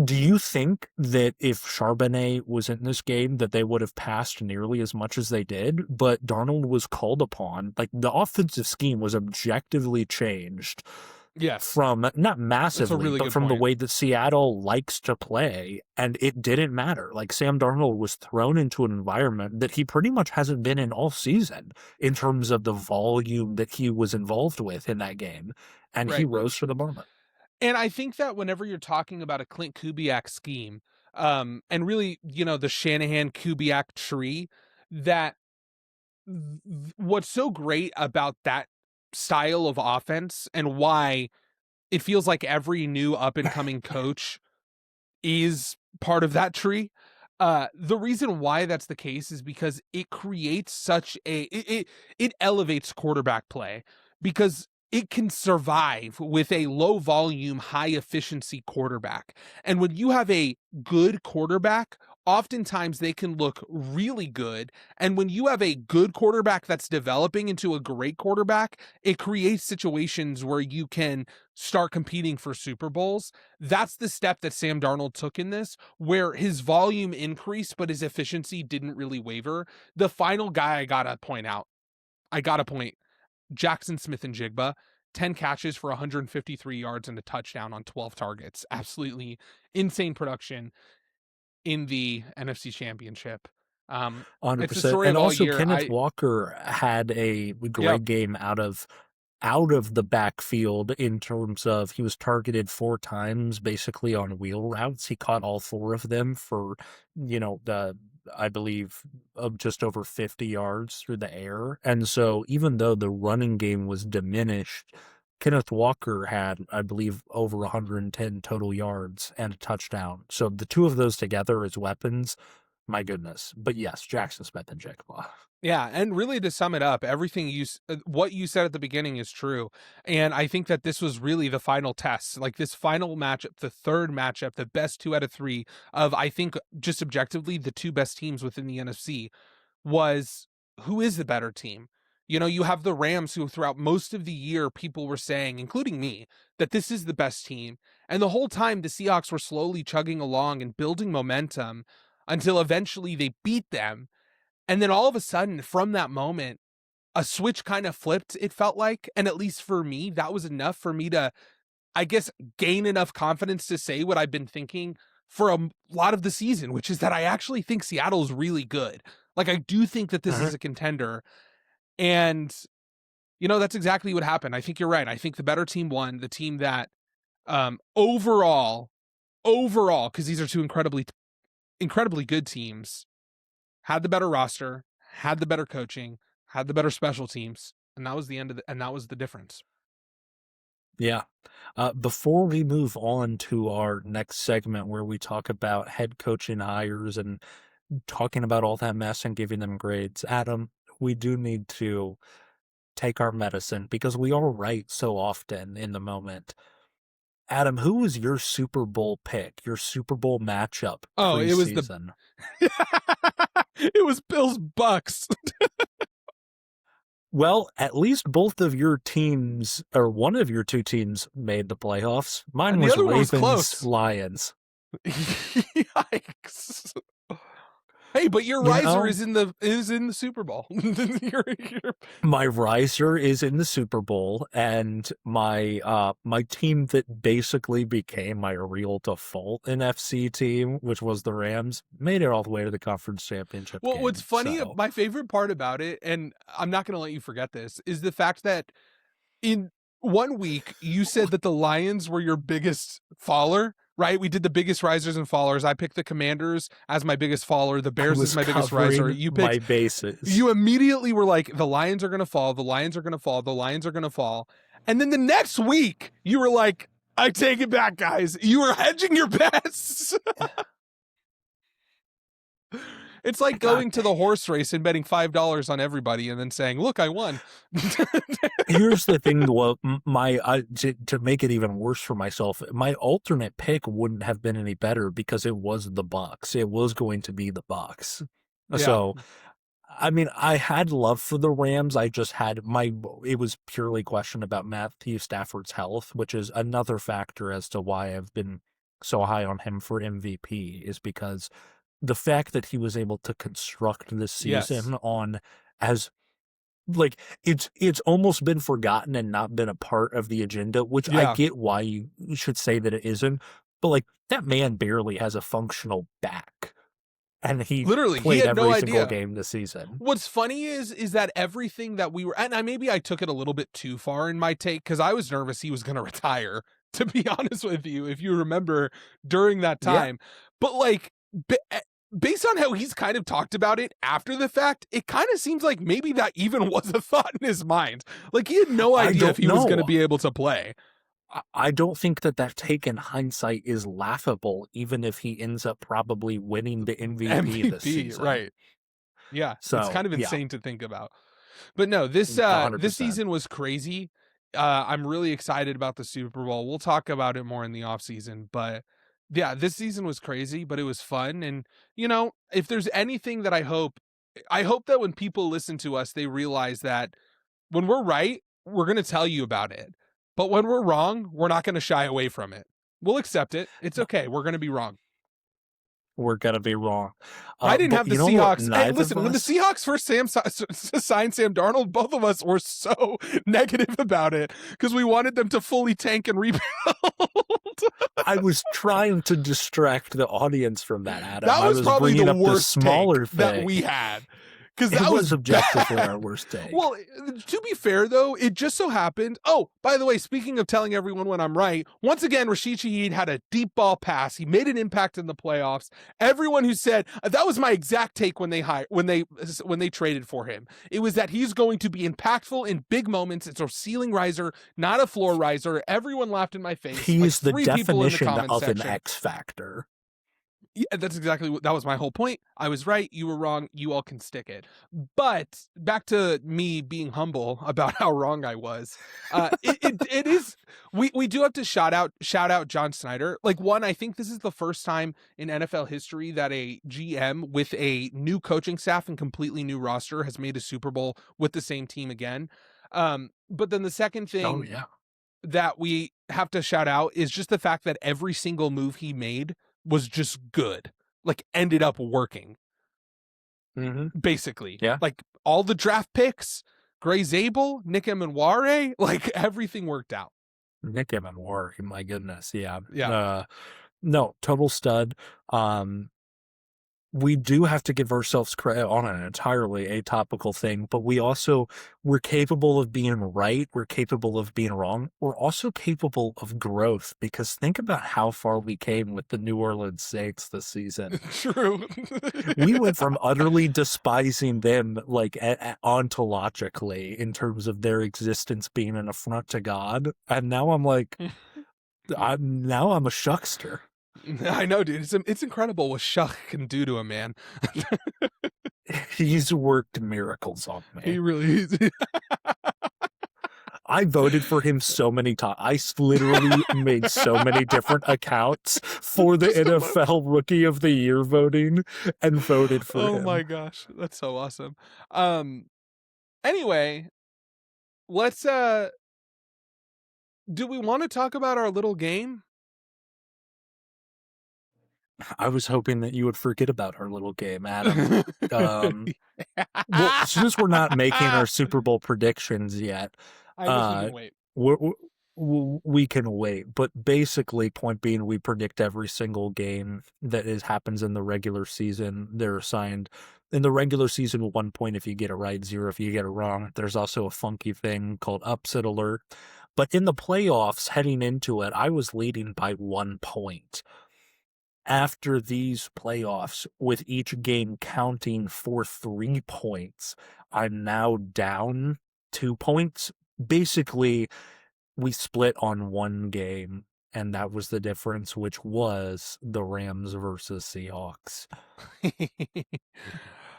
do you think that if Charbonnet was in this game that they would have passed nearly as much as they did? But Darnold was called upon. Like, the offensive scheme was objectively changed. Yes. From, not massively, really but from the way that Seattle likes to play, and it didn't matter. Like, Sam Darnold was thrown into an environment that he pretty much hasn't been in all season in terms of the volume that he was involved with in that game, and he rose to the moment. And I think that whenever you're talking about a Clint Kubiak scheme, and really, the Shanahan-Kubiak tree, that what's so great about that style of offense and why it feels like every new up-and-coming coach is part of that tree. The reason why that's the case is because it creates such it elevates quarterback play, because it can survive with a low volume, high efficiency quarterback. And when you have a good quarterback, oftentimes they can look really good. And when you have a good quarterback that's developing into a great quarterback, it creates situations where you can start competing for Super Bowls. That's the step that Sam Darnold took in this, where his volume increased, but his efficiency didn't really waver. The final guy I gotta point, Jackson Smith-Njigba, 10 catches for 153 yards and a touchdown on 12 targets. Absolutely insane production in the NFC Championship. 100%. And also Kenneth Walker had a great game out of the backfield in terms of he was targeted 4 times basically on wheel routes. He caught all 4 of them for, I believe, just over 50 yards through the air. And so even though the running game was diminished, Kenneth Walker had, I believe, over 110 total yards and a touchdown. So the two of those together as weapons, my goodness. But yes, Jackson Smith-Njigba. Yeah, and really to sum it up, everything what you said at the beginning is true. And I think that this was really the final test. Like, this final matchup, the third matchup, the best 2 out of 3 of, I think, just objectively, the 2 best teams within the NFC, was who is the better team? You have the Rams, who throughout most of the year, people were saying, including me, that this is the best team. And the whole time, the Seahawks were slowly chugging along and building momentum until eventually they beat them. And then all of a sudden, from that moment, a switch kind of flipped, it felt like. And at least for me, that was enough for me to, I guess, gain enough confidence to say what I've been thinking for a lot of the season, which is that I actually think Seattle's really good. Like, I do think that this is a contender. And, that's exactly what happened. I think you're right. I think the better team won, the team that overall, because these are 2 incredibly good teams, had the better roster, had the better coaching, had the better special teams, and that was the end and that was the difference. Yeah. Before we move on to our next segment where we talk about head coaching hires and talking about all that mess and giving them grades, Adam, we do need to take our medicine because we are right so often in the moment. Adam, who was your Super Bowl pick, your Super Bowl matchup preseason? It was Bills Bucks. Well, at least both of your teams, or one of your 2 teams, made the playoffs. Mine was Ravens Lions. Yikes. Hey, but your riser is in the Super Bowl. My riser is in the Super Bowl, and my my team that basically became my real default NFC team, which was the Rams, made it all the way to the conference championship Well, game. what's funny, So my favorite part about it, and I'm not going to let you forget this, is the fact that in 1 week you said that the Lions were your biggest faller, right? We did the biggest risers and fallers. I picked the Commanders as my biggest faller. The Bears is my biggest riser. You picked my bases. You immediately were like, the Lions are going to fall. The Lions are going to fall. The Lions are going to fall. And then the next week you were like, I take it back, guys. You were hedging your bets. It's like going to the horse race and betting $5 on everybody and then saying, look, I won. Here's the thing, well, to make it even worse for myself, my alternate pick wouldn't have been any better because it was the Bucs. It was going to be the Bucs. Yeah. So, I mean, I had love for the Rams. I just had it was purely a question about Matthew Stafford's health, which is another factor as to why I've been so high on him for MVP, is because the fact that he was able to construct this season on as like it's almost been forgotten and not been a part of the agenda, which I get why you should say that it isn't, but like that man barely has a functional back, and he literally played he had every no single idea. game this season. What's funny is that everything that we were, and maybe I took it a little bit too far in my take because I was nervous he was going to retire, to be honest with you, if you remember during that time. But like based on how he's kind of talked about it after the fact, it kind of seems like maybe that even was a thought in his mind. Like he had no idea if he was going to be able to play. I don't think that take in hindsight is laughable, even if he ends up probably winning the MVP this season. Right. Yeah. So, it's kind of insane to think about. But no, this 100%. This season was crazy. I'm really excited about the Super Bowl. We'll talk about it more in the offseason, but yeah, this season was crazy, but it was fun. And, you know, if there's anything that I hope that when people listen to us, they realize that when we're right, we're going to tell you about it. But when we're wrong, we're not going to shy away from it. We'll accept it. It's okay. We're going to be wrong. We're going to be wrong. I didn't have the Seahawks. Hey, listen, when the Seahawks first signed Sam Darnold, both of us were so negative about it because we wanted them to fully tank and rebuild. I was trying to distract the audience from that, Adam. That was probably the worst smaller take that we had. Because that was objectively bad. our worst take. Well, to be fair, though, it just so happened. Oh, by the way, speaking of telling everyone when I'm right, once again, Rashid Shaheed had a deep ball pass. He made an impact in the playoffs. Everyone who said that was my exact take when they traded for him. It was that he's going to be impactful in big moments. It's a ceiling riser, not a floor riser. Everyone laughed in my face. He's the definition of an X factor. Yeah, that's exactly that was my whole point. I was right. You were wrong. You all can stick it. But back to me being humble about how wrong I was. It is. We do have to shout out John Snyder. Like, one, I think this is the first time in NFL history that a GM with a new coaching staff and completely new roster has made a Super Bowl with the same team again. But then the second thing that we have to shout out is just the fact that every single move he made was just good, like ended up working. Basically. Yeah. Like all the draft picks, Dable, Nick Emenware, like everything worked out. Nick Emenware, my goodness. Yeah. Yeah. No, total stud. We do have to give ourselves credit on an entirely atypical thing, but we're capable of being right. We're capable of being wrong. We're also capable of growth, because think about how far we came with the New Orleans Saints this season. True. We went from utterly despising them, like ontologically, in terms of their existence being an affront to God. And now I'm like, I'm a shuckster. I know, dude. It's incredible what Shuck can do to a man. He's worked miracles on me. He really is. I voted for him so many times. I literally made so many different accounts for the NFL Rookie of the Year voting and voted for him. Oh my gosh. That's so awesome. Anyway, let's do we want to talk about our little game? I was hoping that you would forget about our little game, Adam. Well, since we're not making our Super Bowl predictions yet, I guess we can wait. we can wait. But basically, point being, we predict every single game that happens in the regular season. They're assigned in the regular season 1 point if you get it right, 0 if you get it wrong. There's also a funky thing called upset alert. But in the playoffs, heading into it, I was leading by 1 point. After these playoffs, with each game counting for 3 points, I'm now down 2 points. Basically, we split on 1 game, and that was the difference, which was the Rams versus Seahawks.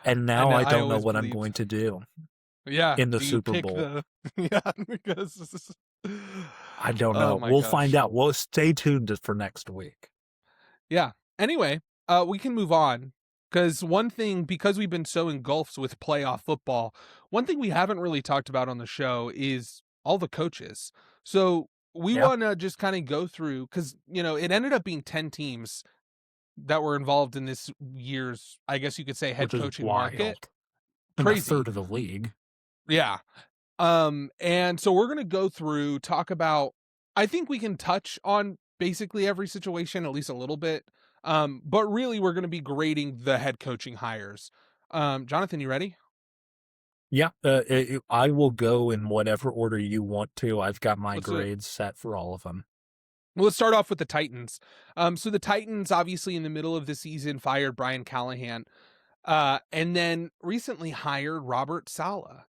And now I don't know what I'm going to do. Yeah, in the Super Bowl. Yeah, because I don't know. We'll find out. We'll stay tuned for next week. Yeah. Anyway, we can move on because because we've been so engulfed with playoff football, one thing we haven't really talked about on the show is all the coaches. So we want to just kind of go through, because, it ended up being 10 teams that were involved in this year's, I guess you could say, head coaching market. Crazy. A third of the league. Yeah. And so we're going to go through, talk about, I think we can touch on basically every situation, at least a little bit. But really we're going to be grading the head coaching hires. Jonathan, you ready? Yeah, I will go in whatever order you want to. I've got my grades set for all of them. Well, let's start off with the Titans. So the Titans, obviously in the middle of the season, fired Brian Callahan, and then recently hired Robert Saleh.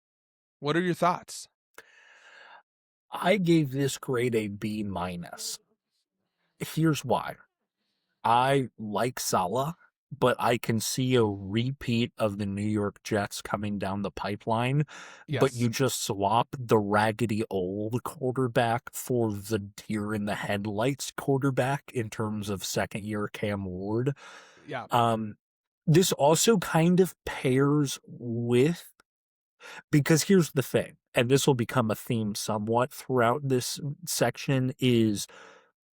What are your thoughts? I gave this grade a B-. Here's why. I like Saleh, but I can see a repeat of the New York Jets coming down the pipeline. Yes. But you just swap the raggedy old quarterback for the deer in the headlights quarterback in terms of second-year Cam Ward. Yeah. This also kind of pairs with, because here's the thing, and this will become a theme somewhat throughout this section, is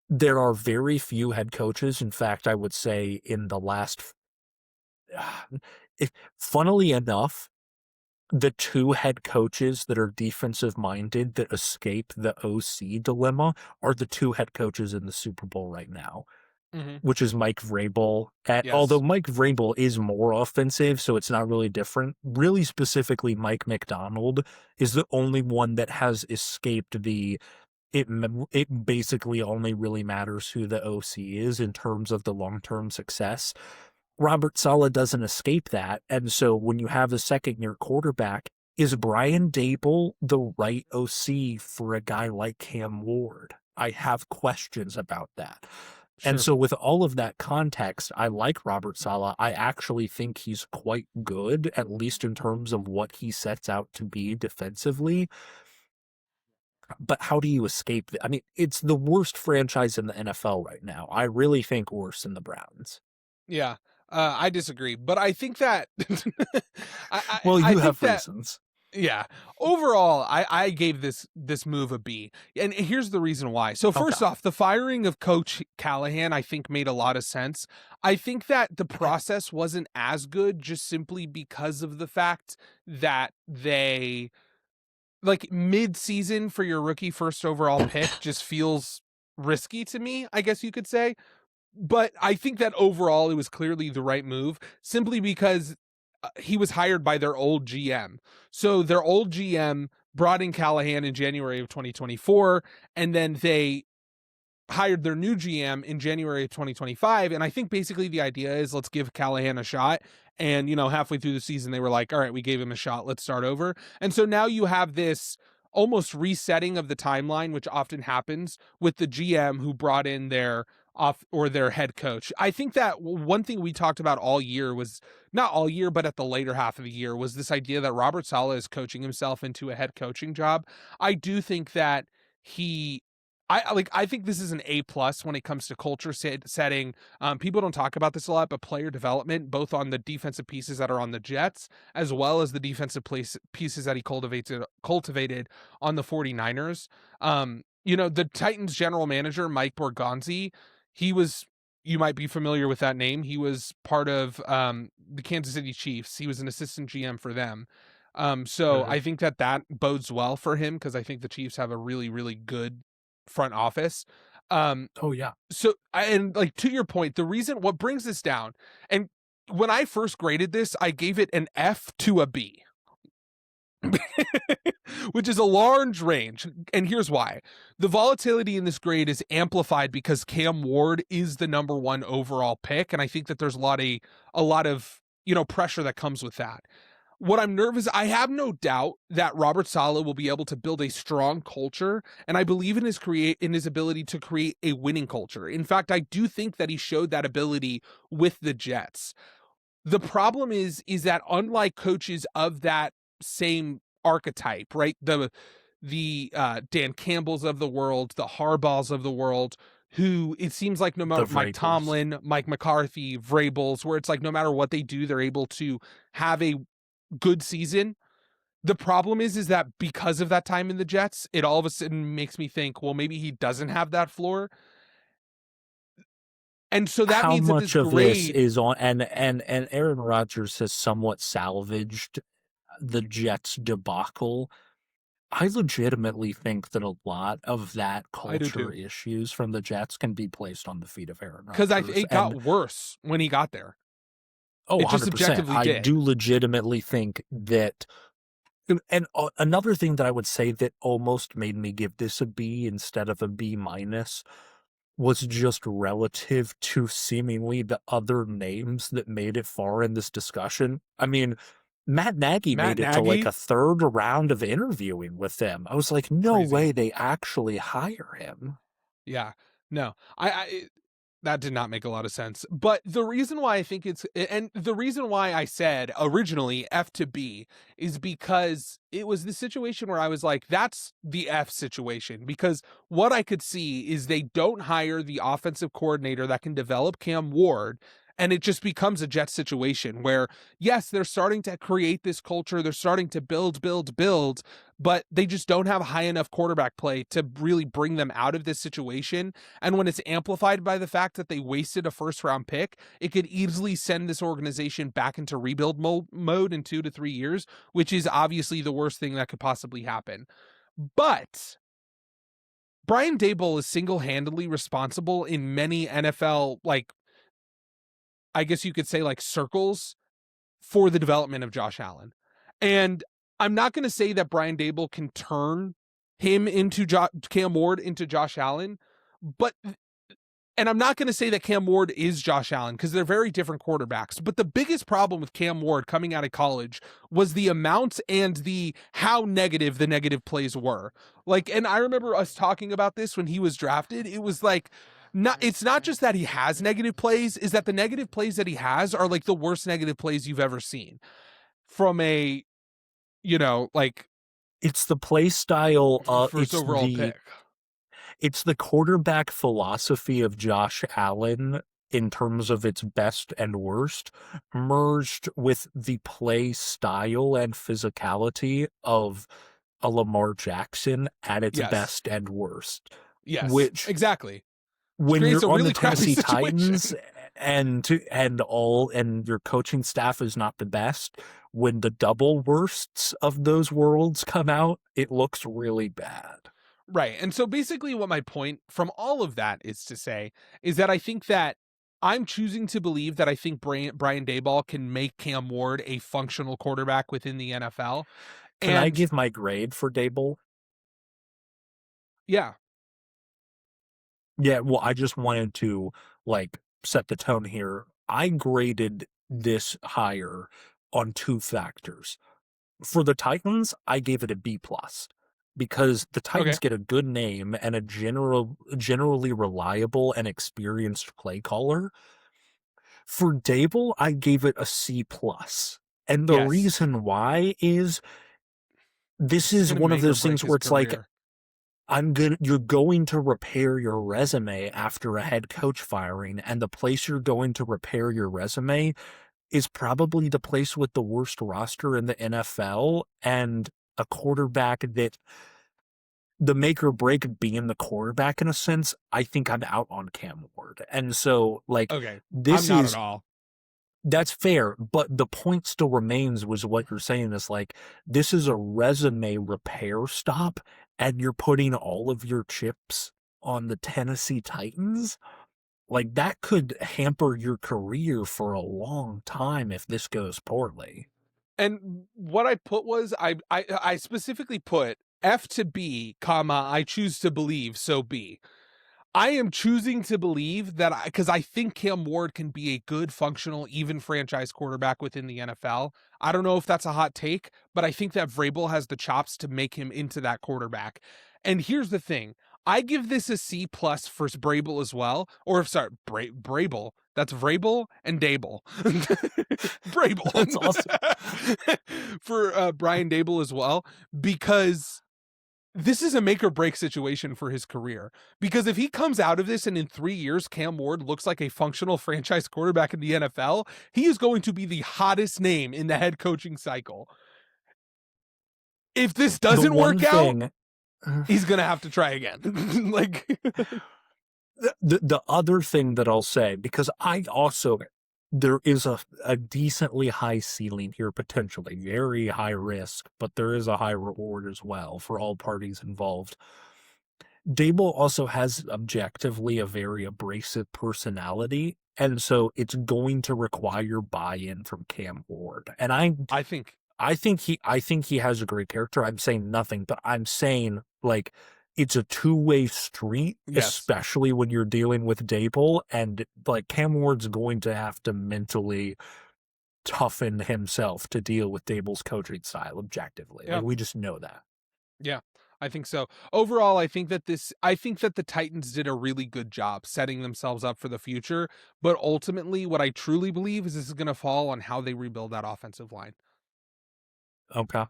there are very few head coaches. In fact, I would say in the last, funnily enough, the 2 head coaches that are defensive minded that escape the OC dilemma are the 2 head coaches in the Super Bowl right now, which is Mike Vrabel. Although Mike Vrabel is more offensive, so it's not really different. Really specifically, Mike McDonald is the only one that has escaped the it basically only really matters who the OC is in terms of the long-term success. Robert Saleh doesn't escape that, and so when you have a second-year quarterback, is Brian Dable the right OC for a guy like Cam Ward? I have questions about that. Sure. And so with all of that context, I like Robert Saleh. I actually think he's quite good, at least in terms of what he sets out to be defensively. But how do you escape? I mean, it's the worst franchise in the NFL right now. I really think worse than the Browns. Yeah, I disagree. But I think that... Well, you have reasons. Yeah. Overall, I gave this move a B. And here's the reason why. So first off, the firing of Coach Callahan, I think, made a lot of sense. I think that the process wasn't as good just simply because of the fact that they... like mid-season for your rookie first overall pick just feels risky to me, I guess you could say. But I think that overall it was clearly the right move simply because he was hired by their old GM. So their old GM brought in Callahan in January of 2024, and then they hired their new GM in January of 2025. And I think basically the idea is let's give Callahan a shot. And, halfway through the season, they were like, all right, we gave him a shot. Let's start over. And so now you have this almost resetting of the timeline, which often happens with the GM who brought in their head coach. I think that one thing we talked about all year was, not all year, but at the later half of the year, was this idea that Robert Saleh is coaching himself into a head coaching job. I do think that I think this is an A+ when it comes to culture setting. People don't talk about this a lot, but player development, both on the defensive pieces that are on the Jets, as well as the defensive pieces that he cultivated on the 49ers. The Titans general manager, Mike Borgonzi, he was, you might be familiar with that name. He was part of the Kansas City Chiefs. He was an assistant GM for them. So I think that bodes well for him because I think the Chiefs have a really, really good front office. Oh yeah. So, and like to your point, what brings this down, and when I first graded this, I gave it an F to a B. Which is a large range, and here's why. The volatility in this grade is amplified because Cam Ward is the number 1 overall pick, and I think that there's a lot of pressure that comes with that. What I'm nervous, I have no doubt that Robert Saleh will be able to build a strong culture, and I believe in his ability to create a winning culture. In fact, I do think that he showed that ability with the Jets. The problem is that unlike coaches of that same archetype, right? The Dan Campbells of the world, the Harbaughs of the world, who it seems like no matter Mike Tomlin, Mike McCarthy, Vrabels, where it's like no matter what they do, they're able to have a good season. The problem is that because of that time in the Jets, it all of a sudden makes me think, well, maybe he doesn't have that floor. And so that means much that of this is on, and Aaron Rodgers has somewhat salvaged the Jets debacle. I legitimately think that a lot of that culture issues from the Jets can be placed on the feet of Aaron Rodgers. Because it got worse when he got there. Oh, 100%. I do legitimately think that. And another thing that I would say that almost made me give this a B instead of a B- was just relative to seemingly the other names that made it far in this discussion. I mean, Matt Nagy made it to like a third round of interviewing with them. I was like, no way they actually hire him. Yeah, no, that did not make a lot of sense. But the reason why I think the reason why I said originally F to B is because it was the situation where I was like, that's the F situation. Because what I could see is they don't hire the offensive coordinator that can develop Cam Ward. And it just becomes a Jets situation where, yes, they're starting to create this culture. They're starting to build, but they just don't have high enough quarterback play to really bring them out of this situation. And when it's amplified by the fact that they wasted a first-round pick, it could easily send this organization back into rebuild mode in 2 to 3 years, which is obviously the worst thing that could possibly happen. But Brian Dable is single-handedly responsible in many NFL, I guess you could say circles for the development of Josh Allen. And I'm not going to say that Brian Dable can turn him into Cam Ward into Josh Allen, and I'm not going to say that Cam Ward is Josh Allen because they're very different quarterbacks. But the biggest problem with Cam Ward coming out of college was the amount and how negative the negative plays were. And I remember us talking about this when he was drafted. It was it's not just that he has negative plays, is that the negative plays that he has are the worst negative plays you've ever seen from it's the play style first overall pick. It's the quarterback philosophy of Josh Allen in terms of its best and worst merged with the play style and physicality of a Lamar Jackson at its best and worst. Yes, which exactly. When you're on the Tennessee Titans and your coaching staff is not the best, when the double worsts of those worlds come out, it looks really bad. Right. And so basically what my point from all of that is to say is that I think that I'm choosing to believe that I think Brian Daboll can make Cam Ward a functional quarterback within the NFL. Can I give my grade for Dable? Yeah. Yeah, well, I just wanted to set the tone here. I graded this higher on 2 factors. For the Titans, I gave it a B+ because the Titans get a good name and a generally reliable and experienced play caller. For Dable, I gave it a C+. And the reason why is this is one of those things where it's career. You're going to repair your resume after a head coach firing, and the place you're going to repair your resume is probably the place with the worst roster in the NFL and a quarterback that the make or break being the quarterback in a sense, I think I'm out on Cam Ward. And so, like, Okay, this I'm not is at all. that's fair, but the point still remains was what you're saying is like, this is a resume repair stop, and you're putting all of your chips on the Tennessee Titans. Like, that could hamper your career for a long time if this goes poorly. And what I put was I specifically put F to B, comma, I choose to believe, so B. I am choosing to believe that because I think Cam Ward can be a good, functional, even franchise quarterback within the NFL. I don't know if that's a hot take, but I think that Vrabel has the chops to make him into that quarterback. And here's the thing. I give this a C plus for Vrabel as well. Or, sorry, Vrabel. That's Vrabel and Dable. Vrabel. That's awesome. For Brian Dable as well, because this is a make or break situation for his career. Because if he comes out of this and in 3 years, Cam Ward looks like a functional franchise quarterback in the NFL, he is going to be the hottest name in the head coaching cycle. If this doesn't work out, he's going to have to try again. Like, the other thing that I'll say, because there is a decently high ceiling here, potentially very high risk, but there is a high reward as well for all parties involved. Dable also has objectively a very abrasive personality, and so it's going to require buy-in from Cam Ward. And I think he has a great character. I'm saying nothing, but I'm saying, like, it's a two-way street, yes, especially when you're dealing with Dable, and like Cam Ward's going to have to mentally toughen himself to deal with Dable's coaching style objectively. Yeah. Like, we just know that. Yeah, I think so. Overall, I think that the Titans did a really good job setting themselves up for the future, but ultimately what I truly believe is this is going to fall on how they rebuild that offensive line. Okay.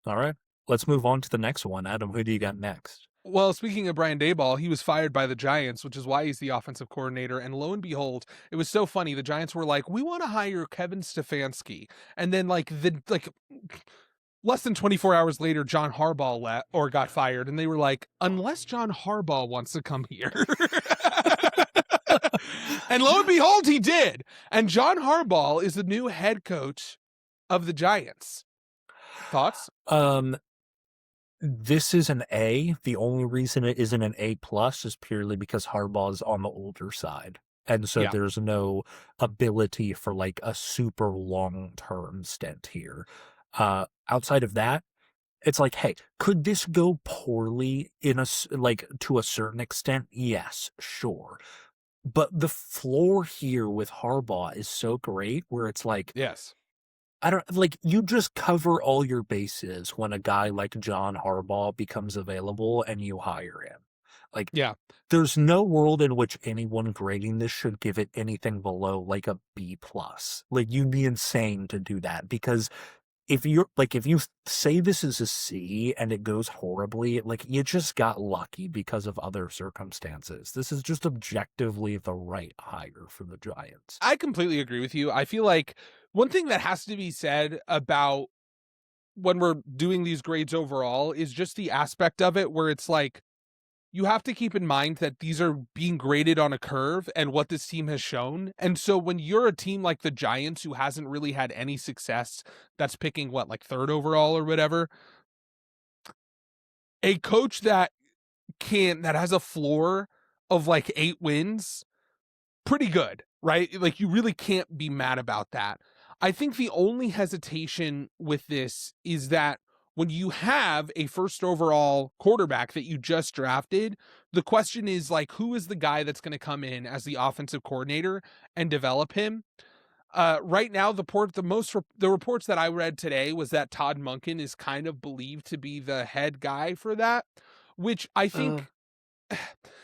All right. Let's move on to the next one. Adam, who do you got next? Well, speaking of Brian Dable, he was fired by the Giants, which is why he's the offensive coordinator. And lo and behold, it was so funny. The Giants were like, we want to hire Kevin Stefanski. And then less than 24 hours later, John Harbaugh got fired. And they were like, unless John Harbaugh wants to come here. And lo and behold, he did. And John Harbaugh is the new head coach of the Giants. Thoughts? This is an A. The only reason it isn't an A plus is purely because Harbaugh is on the older side. And so there's no ability for like a super long-term stint here. Outside of that, it's like, hey, could this go poorly to a certain extent? Yes, sure. But the floor here with Harbaugh is so great where it's like, yes, you just cover all your bases when a guy like John Harbaugh becomes available and you hire him. Like, there's no world in which anyone grading this should give it anything below like a B plus. Like, you'd be insane to do that, because if you say this is a C and it goes horribly, like, you just got lucky because of other circumstances. This is just objectively the right hire for the Giants. I completely agree with you. I feel like one thing that has to be said about when we're doing these grades overall is just the aspect of it where it's like, you have to keep in mind that these are being graded on a curve and what this team has shown. And so when you're a team like the Giants, who hasn't really had any success, that's picking third overall or whatever, a coach that has a floor of 8 wins, pretty good, right? Like, you really can't be mad about that. I think the only hesitation with this is that when you have a first overall quarterback that you just drafted, the question is, who is the guy that's going to come in as the offensive coordinator and develop him? Right now, the reports that I read today was that Todd Monken is kind of believed to be the head guy for that, which I think...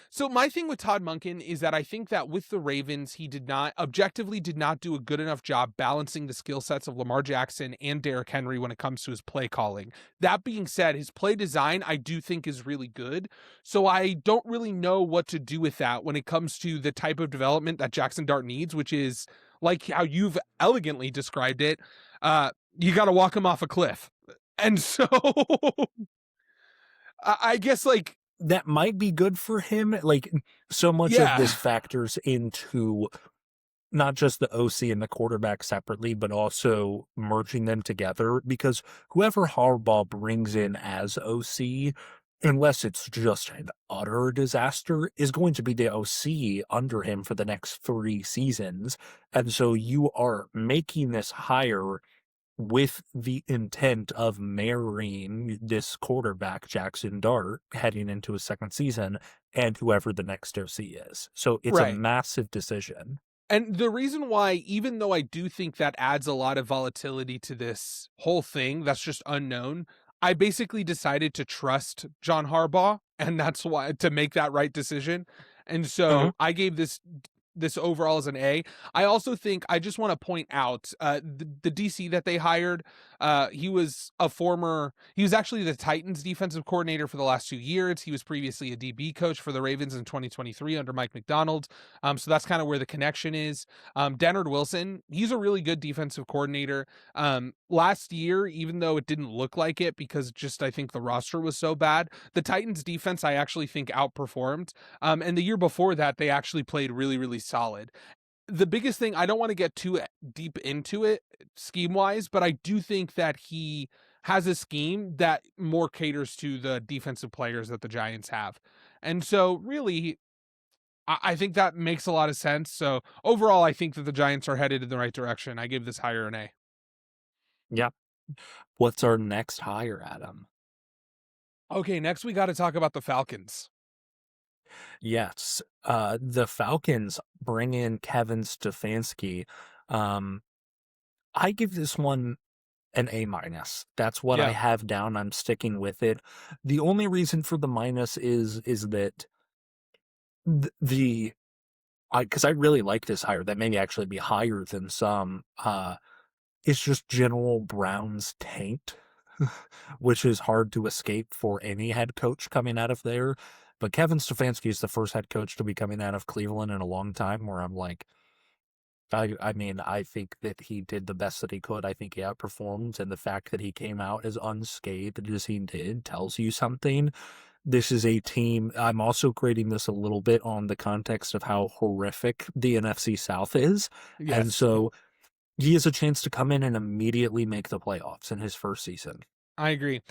So my thing with Todd Monken is that I think that with the Ravens, he objectively did not do a good enough job balancing the skill sets of Lamar Jackson and Derrick Henry when it comes to his play calling. That being said, his play design, I do think, is really good. So I don't really know what to do with that when it comes to the type of development that Jackson Dart needs, which is like how you've elegantly described it. You got to walk him off a cliff. And so... I guess, like, that might be good for him. Like, so much of this factors into not just the OC and the quarterback separately, but also merging them together, because whoever Harbaugh brings in as OC, unless it's just an utter disaster, is going to be the OC under him for the next 3 seasons. And so you are making this hire with the intent of marrying this quarterback, Jackson Dart, heading into his second season, and whoever the next OC is. So it's a right. massive decision. And the reason why, even though I do think that adds a lot of volatility to this whole thing that's just unknown, I basically decided to trust John Harbaugh, and that's why, to make that right decision. And so I gave this overall as an A. I also think, I just want to point out the DC that they hired. He was actually the Titans defensive coordinator for the last 2 years. He was previously a DB coach for the Ravens in 2023 under Mike McDonald. So that's kind of where the connection is. Dennard Wilson, he's a really good defensive coordinator. Last year, even though it didn't look like it, because just I think the roster was so bad, the Titans defense I actually think outperformed. And the year before that, they actually played really, really solid. The biggest thing, I don't want to get too deep into it scheme-wise, but I do think that he has a scheme that more caters to the defensive players that the Giants have. And so really, I think that makes a lot of sense. So overall, I think that the Giants are headed in the right direction. I give this hire an A. Yeah. What's our next hire, Adam? Okay, next we got to talk about the Falcons. Yes. The Falcons bring in Kevin Stefanski. I give this one an A-. That's what I have down. I'm sticking with it. The only reason for the minus is that because I really like this hire, that may actually be higher than some, it's just General Brown's taint, which is hard to escape for any head coach coming out of there. But Kevin Stefanski is the first head coach to be coming out of Cleveland in a long time, where I'm like, I mean, I think that he did the best that he could. I think he outperformed, and the fact that he came out as unscathed as he did tells you something. This is a team. I'm also grading this a little bit on the context of how horrific the NFC South is. Yes. And so he has a chance to come in and immediately make the playoffs in his first season. I agree.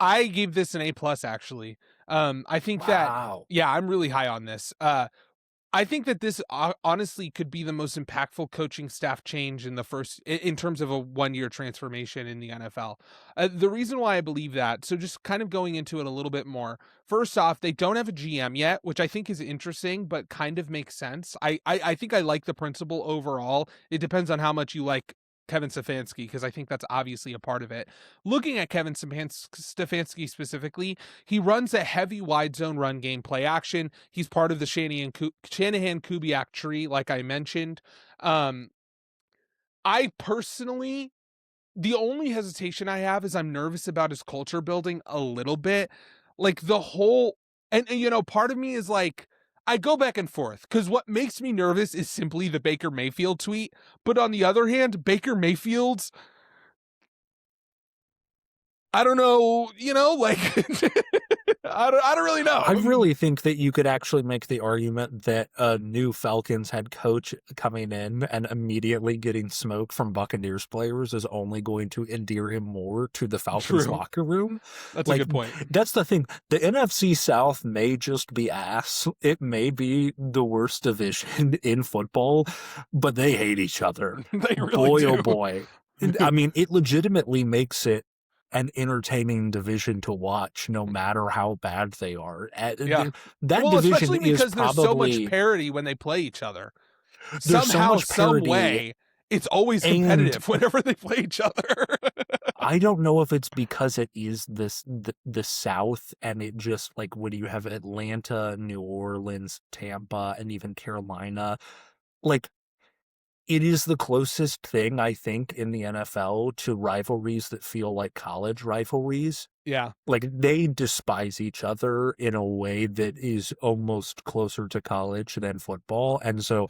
I gave this an A+, actually. I think that, I'm really high on this. I think that this honestly could be the most impactful coaching staff change in terms of a 1-year transformation in the NFL. The reason why I believe that, so just kind of going into it a little bit more. First off, they don't have a GM yet, which I think is interesting, but kind of makes sense. I think I like the principle overall. It depends on how much you like Kevin Stefanski, because I think that's obviously a part of it. Looking at Kevin Stefanski specifically, he runs a heavy wide zone run game, play action. He's part of the Shanahan-Kubiak tree, like I mentioned. I personally, the only hesitation I have is I'm nervous about his culture building a little bit. Like the whole, and part of me is like, I go back and forth, because what makes me nervous is simply the Baker Mayfield tweet. But on the other hand, Baker Mayfield's, I don't know, like, I don't really know. I really think that you could actually make the argument that a new Falcons head coach coming in and immediately getting smoke from Buccaneers players is only going to endear him more to the Falcons locker room. That's a good point. That's the thing. The NFC South may just be ass. It may be the worst division in football, but they hate each other. They really do. Oh boy. I mean, it legitimately makes it an entertaining division to watch, no matter how bad they are. That division especially because is there's so much parity when they play each other. There's Somehow, so much parity, some way, it's always competitive whenever they play each other. I don't know if it's because it is the South, and it just, like, when you have Atlanta, New Orleans, Tampa, and even Carolina, like, it is the closest thing, I think, in the NFL to rivalries that feel like college rivalries. Yeah. Like, they despise each other in a way that is almost closer to college than football. And so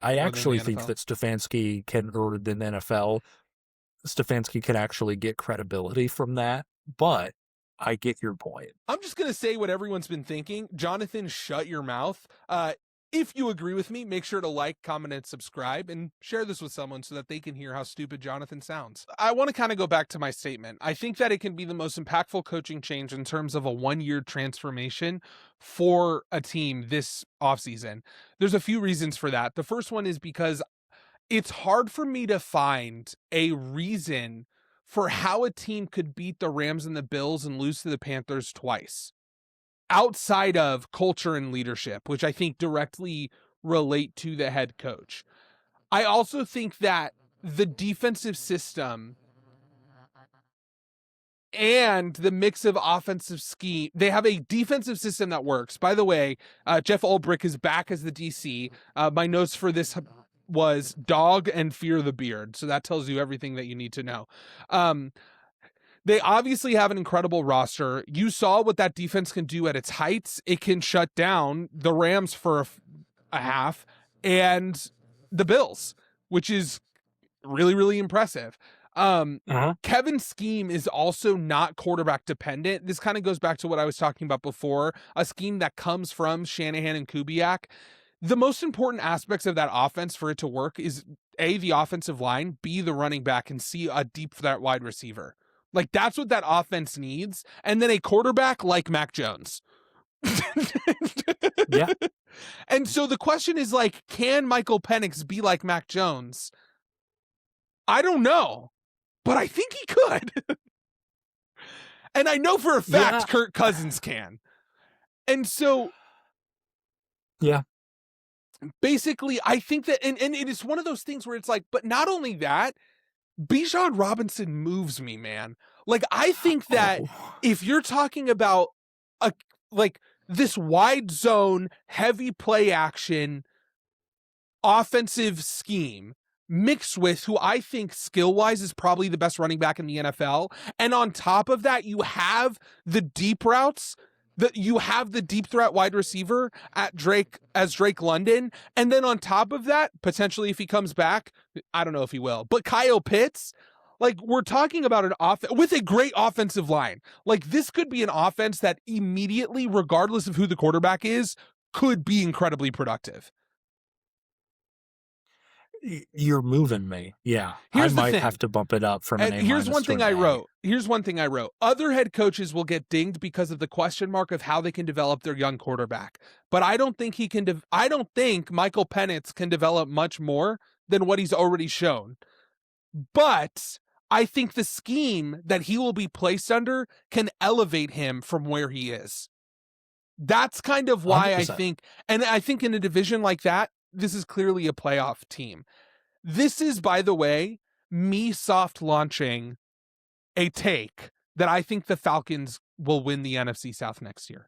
I actually think that Stefanski or than the NFL, Stefanski can actually get credibility from that. But I get your point. I'm just going to say what everyone's been thinking. Jonathan, shut your mouth. If you agree with me, make sure to like, comment, and subscribe, and share this with someone so that they can hear how stupid Jonathan sounds. I want to kind of go back to my statement. I think that it can be the most impactful coaching change in terms of a one-year transformation for a team this offseason. There's a few reasons for that. The first one is because it's hard for me to find a reason for how a team could beat the Rams and the Bills and lose to the Panthers twice, outside of culture and leadership, which I think directly relate to the head coach. I also think that the defensive system and the mix of offensive scheme, they have a defensive system that works. By the way, Jeff Ulbrich is back as the DC. My notes for this was dog and fear the beard. So that tells you everything that you need to know. They obviously have an incredible roster. You saw what that defense can do at its heights. It can shut down the Rams for a half and the Bills, which is really, really impressive. Kevin's scheme is also not quarterback dependent. This kind of goes back to what I was talking about before, a scheme that comes from Shanahan and Kubiak. The most important aspects of that offense for it to work is A, the offensive line, B, the running back, and C, a deep threat wide receiver. Like, that's what that offense needs. And then a quarterback like Mac Jones. Yeah. And so the question is, like, can Michael Penix be like Mac Jones? I don't know, but I think he could. And I know for a fact Kirk Cousins can. And so, yeah, basically, I think that, and it is one of those things where it's like, but not only that, Bijan Robinson moves me, man. Like, I think that if you're talking about this wide zone, heavy play action, offensive scheme mixed with who I think skill-wise is probably the best running back in the NFL, and on top of that, you have the deep routes, you have the deep threat wide receiver at Drake London. And then on top of that, potentially if he comes back, I don't know if he will, but Kyle Pitts, like, we're talking about an offense with a great offensive line. Like, this could be an offense that immediately, regardless of who the quarterback is, could be incredibly productive. You're moving me. Yeah. Here's I might have to bump it up from an A- Here's one thing I wrote. A. Here's one thing I wrote. Other head coaches will get dinged because of the question mark of how they can develop their young quarterback. But I don't think I don't think Michael Penix can develop much more than what he's already shown. But I think the scheme that he will be placed under can elevate him from where he is. That's kind of why 100%. I think, and I think in a division like that, this is clearly a playoff team. This is, by the way, me soft launching a take that I think the Falcons will win the NFC South next year.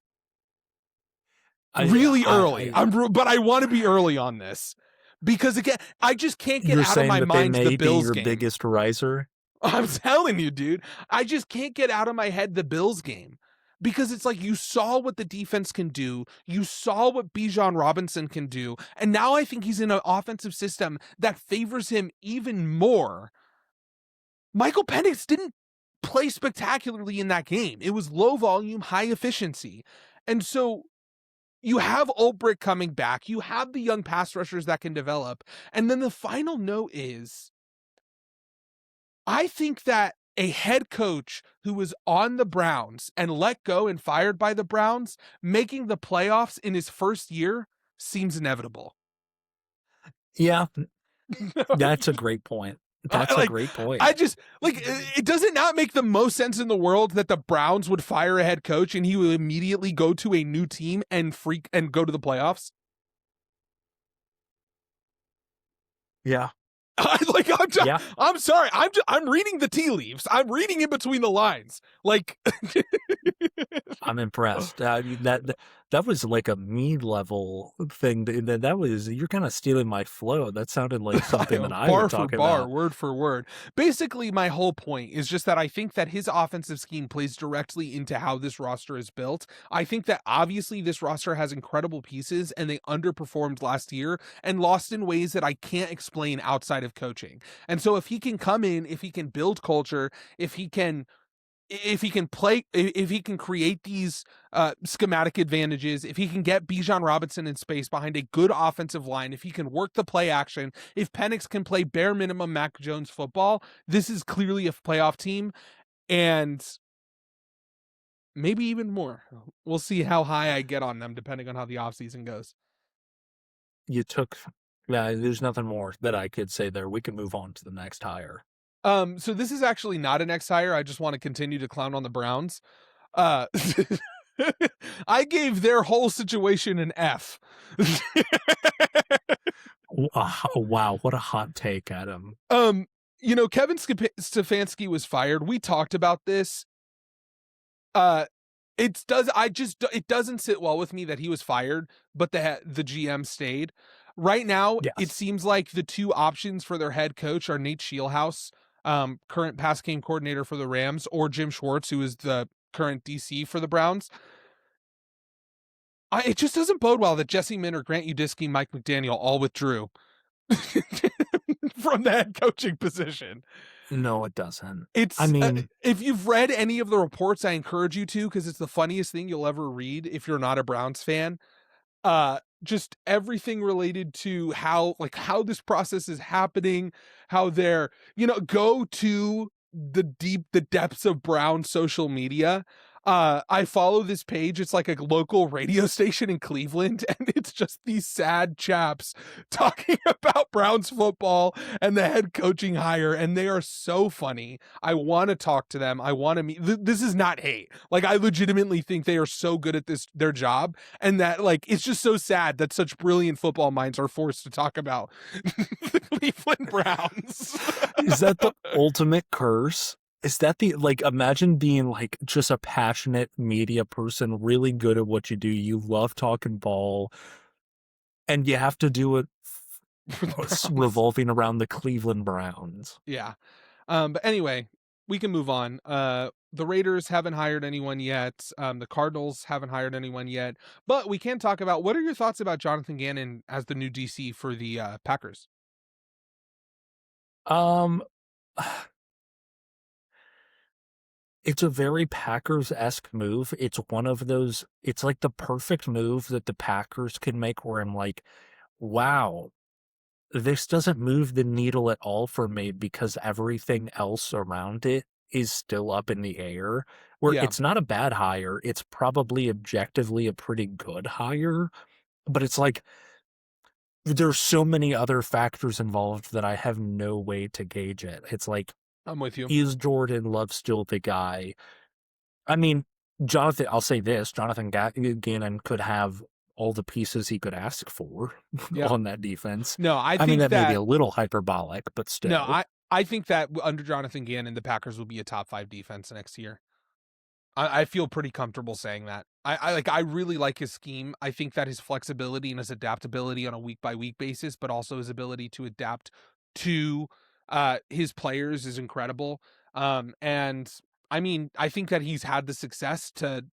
Really early. But I want to be early on this because, again, I just can't get out of my mind the Bills your game. Biggest riser. I'm telling you, dude. I just can't get out of my head the Bills game. Because it's like, you saw what the defense can do. You saw what Bijan Robinson can do. And now I think he's in an offensive system that favors him even more. Michael Penix didn't play spectacularly in that game. It was low volume, high efficiency. And so you have Ulbrich coming back. You have the young pass rushers that can develop. And then the final note is, I think that a head coach who was on the Browns and let go and fired by the Browns, making the playoffs in his first year seems inevitable. Yeah, that's a great point. That's a great point. I just, it does it not make the most sense in the world that the Browns would fire a head coach and he would immediately go to a new team and go to the playoffs? Yeah. I'm sorry. I'm reading the tea leaves. I'm reading in between the lines. Like, I'm impressed. That was like a mid-level thing. That was, you're kind of stealing my flow. That sounded like something that I would talk about. Word for word. Basically, my whole point is just that I think that his offensive scheme plays directly into how this roster is built. I think that obviously this roster has incredible pieces and they underperformed last year and lost in ways that I can't explain outside of coaching. And so if he can come in, if he can build culture, if he can if he can play, if he can create these schematic advantages, if he can get Bijan Robinson in space behind a good offensive line, if he can work the play action, if Penix can play bare minimum Mac Jones football, this is clearly a playoff team, and maybe even more. We'll see how high I get on them depending on how the offseason goes. There's nothing more that I could say there. We can move on to the next hire. So this is actually not an X hire. I just want to continue to clown on the Browns. I gave their whole situation an F. Wow, what a hot take, Adam. Kevin Stefanski was fired. We talked about this. It doesn't sit well with me that he was fired, but the GM stayed. Right now, yes. It seems like the two options for their head coach are Nate Scheelhaase, current pass game coordinator for the Rams, or Jim Schwartz, who is the current DC for the Browns. It just doesn't bode well that Jesse Minter, Grant Udisky, Mike McDaniel all withdrew from the head coaching position. No, it doesn't. If you've read any of the reports, I encourage you to, because it's the funniest thing you'll ever read if you're not a Browns fan. Just everything related to how this process is happening, how they're, go to the depths of Brown social media. I follow this page. It's like a local radio station in Cleveland, and it's just these sad chaps talking about Browns football and the head coaching hire, and they are so funny. I want to talk to them. I want to meet. This is not hate. I legitimately think they are so good at their job, and that it's just so sad that such brilliant football minds are forced to talk about the Cleveland Browns. Is that the ultimate curse? Is that imagine being just a passionate media person, really good at what you do. You love talking ball, and you have to do it revolving around the Cleveland Browns. Yeah. But anyway, we can move on. The Raiders haven't hired anyone yet. The Cardinals haven't hired anyone yet, but we can talk about, what are your thoughts about Jonathan Gannon as the new DC for the Packers? It's a very Packers-esque move. It's one of those, it's like the perfect move that the Packers can make where I'm like, wow, this doesn't move the needle at all for me because everything else around it is still up in the air. Where It's not a bad hire. It's probably objectively a pretty good hire, but it's there's so many other factors involved that I have no way to gauge it. It's I'm with you. Is Jordan Love still the guy? I mean, I'll say this, Jonathan Gannon could have all the pieces he could ask for on that defense. No, I think that may be a little hyperbolic, but still. No, I think that under Jonathan Gannon, the Packers will be a top 5 defense next year. I feel pretty comfortable saying that. I really like his scheme. I think that his flexibility and his adaptability on a week-by-week basis, but also his ability to adapt to his players is incredible. And I mean, I think that he's had the success to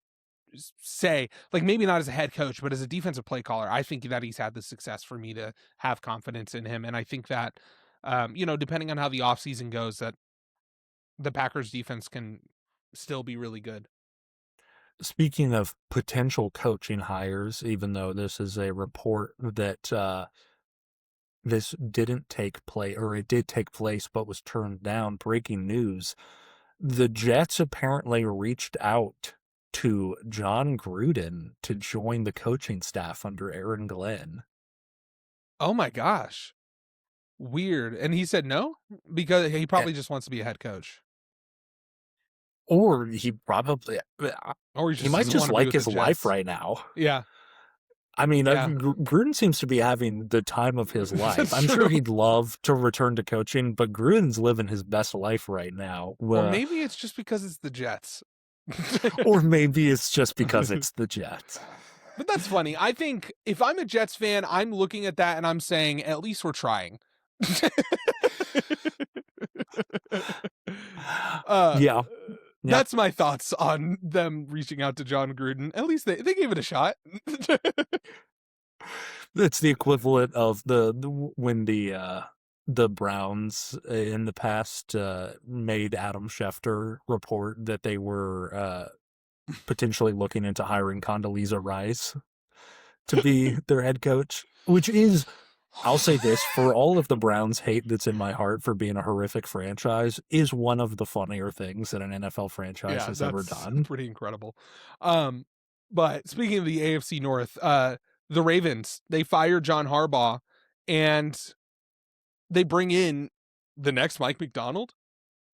say, maybe not as a head coach, but as a defensive play caller, I think that he's had the success for me to have confidence in him. And I think that, depending on how the offseason goes, that the Packers defense can still be really good. Speaking of potential coaching hires, even though this is a report that this didn't take place, or it did take place but was turned down, breaking news, the Jets apparently reached out to John Gruden to join the coaching staff under Aaron Glenn. Oh my gosh. Weird. And he said no? Because he probably just wants to be a head coach. Or he probably, he might just like his life right now. Yeah. I mean, Gruden seems to be having the time of his life. I'm sure he'd love to return to coaching, but Gruden's living his best life right now. Or maybe it's just because it's the Jets. Or maybe it's just because it's the Jets. But that's funny. I think if I'm a Jets fan, I'm looking at that and I'm saying, at least we're trying. Yeah. That's my thoughts on them reaching out to John Gruden. At least they gave it a shot. It's the equivalent of when the the Browns in the past made Adam Schefter report that they were potentially looking into hiring Condoleezza Rice to be their head coach, which is, I'll say this, for all of the Browns hate that's in my heart for being a horrific franchise, is one of the funnier things that an NFL franchise has ever done. Pretty incredible. But speaking of the AFC North, the Ravens, they fired John Harbaugh and they bring in the next Mike McDonald.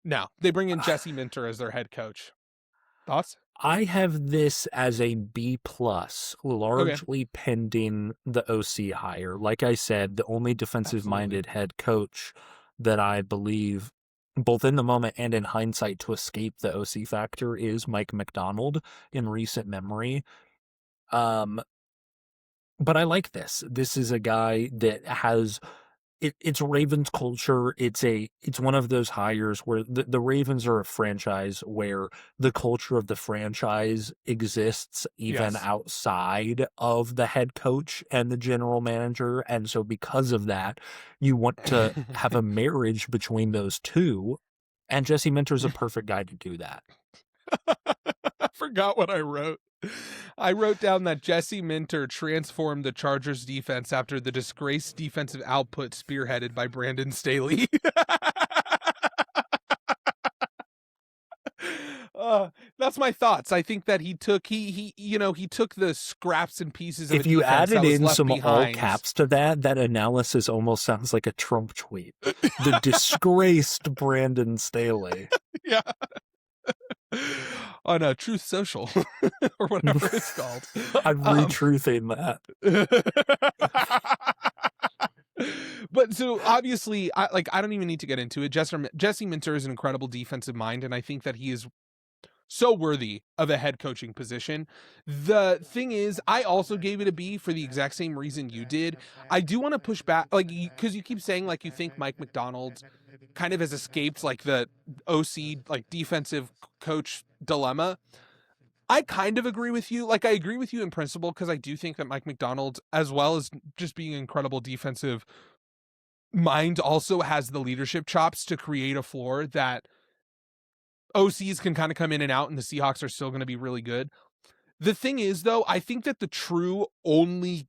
No, they bring in Jesse Minter as their head coach. Thoughts? I have this as a B+, largely pending the OC hire. Like I said, the only defensive-minded head coach that I believe, both in the moment and in hindsight, to escape the OC factor is Mike McDonald in recent memory. But I like this. This is a guy that has... It's Ravens culture. It's one of those hires where the Ravens are a franchise where the culture of the franchise exists even outside of the head coach and the general manager. And so because of that, you want to have a marriage between those two. And Jesse Minter is a perfect guy to do that. I forgot what I wrote. I wrote down that Jesse Minter transformed the Chargers defense after the disgraced defensive output spearheaded by Brandon Staley. That's my thoughts. I think that he took the scraps and pieces of if you added in some all caps to that analysis almost sounds like a Trump tweet. The disgraced Brandon Staley. Yeah. On Truth Social or whatever it's called. I'm retruthing that. But so obviously, I don't even need to get into it. Jesse Minter is an incredible defensive mind, and I think that he is so worthy of a head coaching position. The thing is, I also gave it a B for the exact same reason you did. I do want to push back, because you keep saying you think Mike McDonald kind of has escaped the OC defensive coach dilemma. I kind of agree with you. I agree with you in principle, because I do think that Mike McDonald, as well as just being an incredible defensive mind, also has the leadership chops to create a floor that OCs can kind of come in and out, and the Seahawks are still going to be really good. The thing is, though, I think that the true only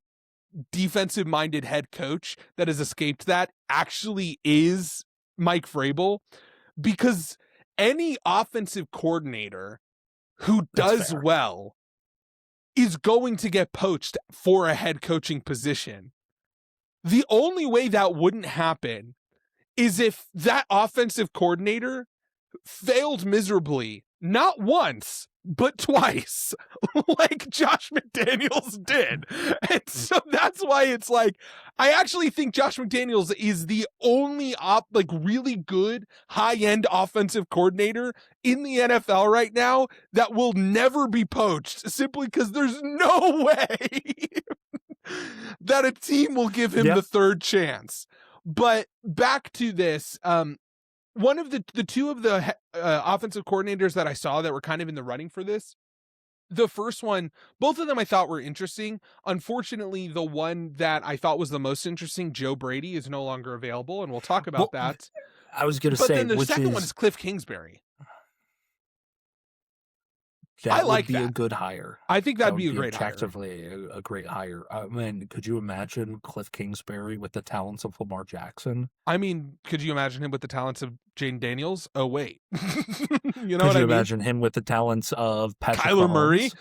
defensive-minded head coach that has escaped that actually is Mike Vrabel, because any offensive coordinator who does well is going to get poached for a head coaching position. The only way that wouldn't happen is if that offensive coordinator failed miserably, not once, but twice, like Josh McDaniels did. And so that's why it's I actually think Josh McDaniels is the only really good high-end offensive coordinator in the NFL right now that will never be poached, simply because there's no way that a team will give him the third chance. But back to this, one of the two of the offensive coordinators that I saw that were kind of in the running for this, the first one, both of them I thought were interesting. Unfortunately, the one that I thought was the most interesting, Joe Brady, is no longer available, and we'll talk about that. I was going to say, but then the second one is Cliff Kingsbury. That would be a good hire. I think that'd be a great hire. Objectively, a great hire. I mean, could you imagine Cliff Kingsbury with the talents of Lamar Jackson? I mean, could you imagine him with the talents of Jaden Daniels? Oh, wait. You know could you imagine him with the talents of Kyler Murray?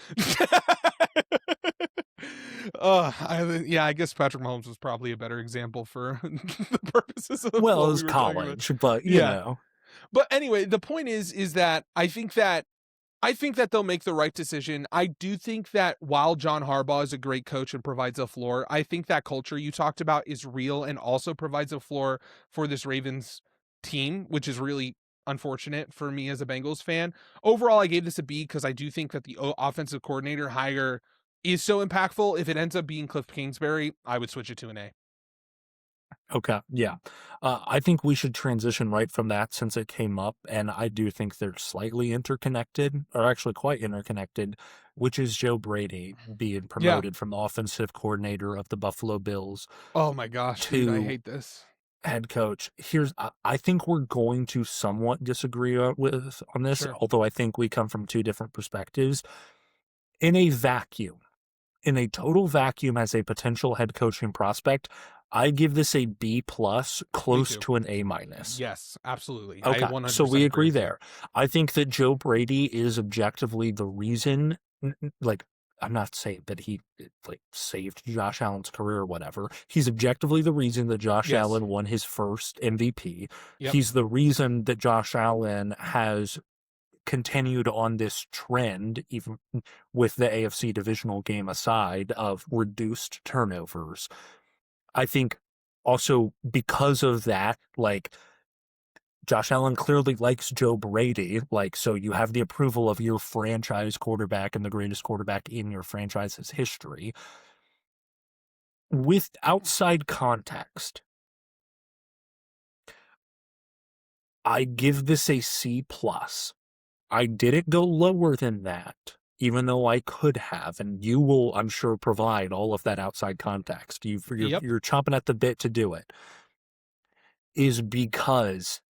I guess Patrick Mahomes was probably a better example for the purposes of it was college, but you know. But anyway, the point is that I think that they'll make the right decision. I do think that while John Harbaugh is a great coach and provides a floor, I think that culture you talked about is real and also provides a floor for this Ravens team, which is really unfortunate for me as a Bengals fan. Overall, I gave this a B because I do think that the offensive coordinator hire is so impactful. If it ends up being Cliff Kingsbury, I would switch it to an A. Okay, yeah. I think we should transition right from that since it came up, and I do think they're slightly interconnected, or actually quite interconnected, which is Joe Brady being promoted from the offensive coordinator of the Buffalo Bills. Oh my gosh, dude, I hate this. head coach. I think we're going to somewhat disagree on this, Sure. although I think we come from two different perspectives. In a vacuum, in a total vacuum as a potential head coaching prospect, I give this a B+, close to an A-. Yes, absolutely. Okay, I 100% so we agree with you. there. I think that Joe Brady is objectively the reason, like, I'm not saying that he like saved Josh Allen's career or whatever. He's objectively the reason that Josh Yes. Allen won his first MVP. Yep. He's the reason that Josh Allen has continued on this trend, even with the AFC divisional game aside, of reduced turnovers. I think also because of that, like, Josh Allen clearly likes Joe Brady, like, so you have the approval of your franchise quarterback and the greatest quarterback in your franchise's history. With outside context, I give this a C+. I didn't go lower than that, even though I could have, and you will, I'm sure, provide all of that outside context. You're chomping at the bit to do it. Is because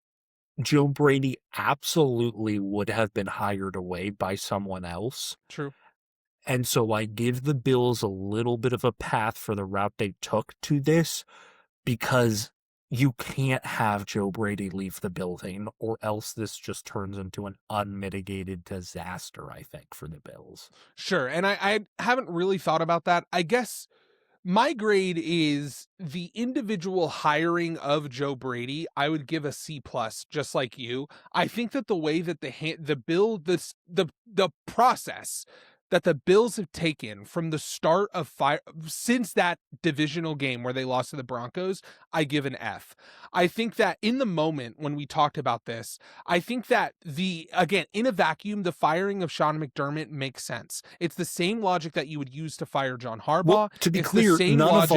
Joe Brady absolutely would have been hired away by someone else. True. And so I give the Bills a little bit of a path for the route they took to this, because you can't have Joe Brady leave the building, or else this just turns into an unmitigated disaster, I think, for the Bills. Sure. And I haven't really thought about that. I guess my grade is the individual hiring of Joe Brady. I would give a C+, just like you. I think that the way that the process that the Bills have taken from the start of since that divisional game where they lost to the Broncos, I give an F. I think that in the moment when we talked about this, I think that again, in a vacuum, the firing of Sean McDermott makes sense. It's the same logic that you would use to fire John Harbaugh. Well, to be clear, none of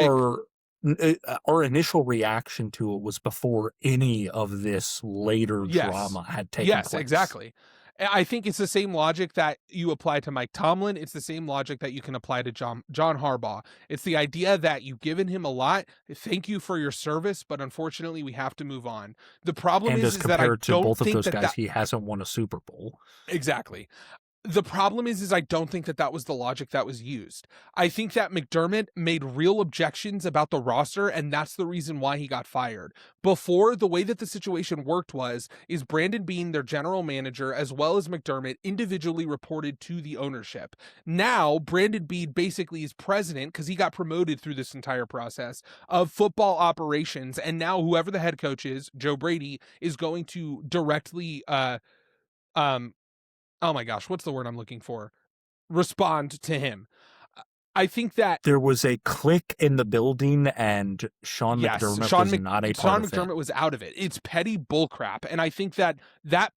our initial reaction to it was before any of this later drama had taken place. Yes, exactly. I think it's the same logic that you apply to Mike Tomlin. It's the same logic that you can apply to John Harbaugh. It's the idea that you've given him a lot. Thank you for your service, but unfortunately, we have to move on. The problem is that I don't both of think those guys, he hasn't won a Super Bowl. Exactly. The problem is I don't think that was the logic that was used. I think that McDermott made real objections about the roster, and that's the reason why he got fired. Before, the way that the situation worked is Brandon Beane, their general manager, as well as McDermott, individually reported to the ownership. Now, Brandon Beane basically is president, because he got promoted through this entire process, of football operations, and now whoever the head coach is, Joe Brady, is going to directly oh my gosh, what's the word I'm looking for? Respond to him. I think that there was a click in the building, and Sean McDermott was not a part of it. Sean McDermott was out of it. It's petty bullcrap, and I think that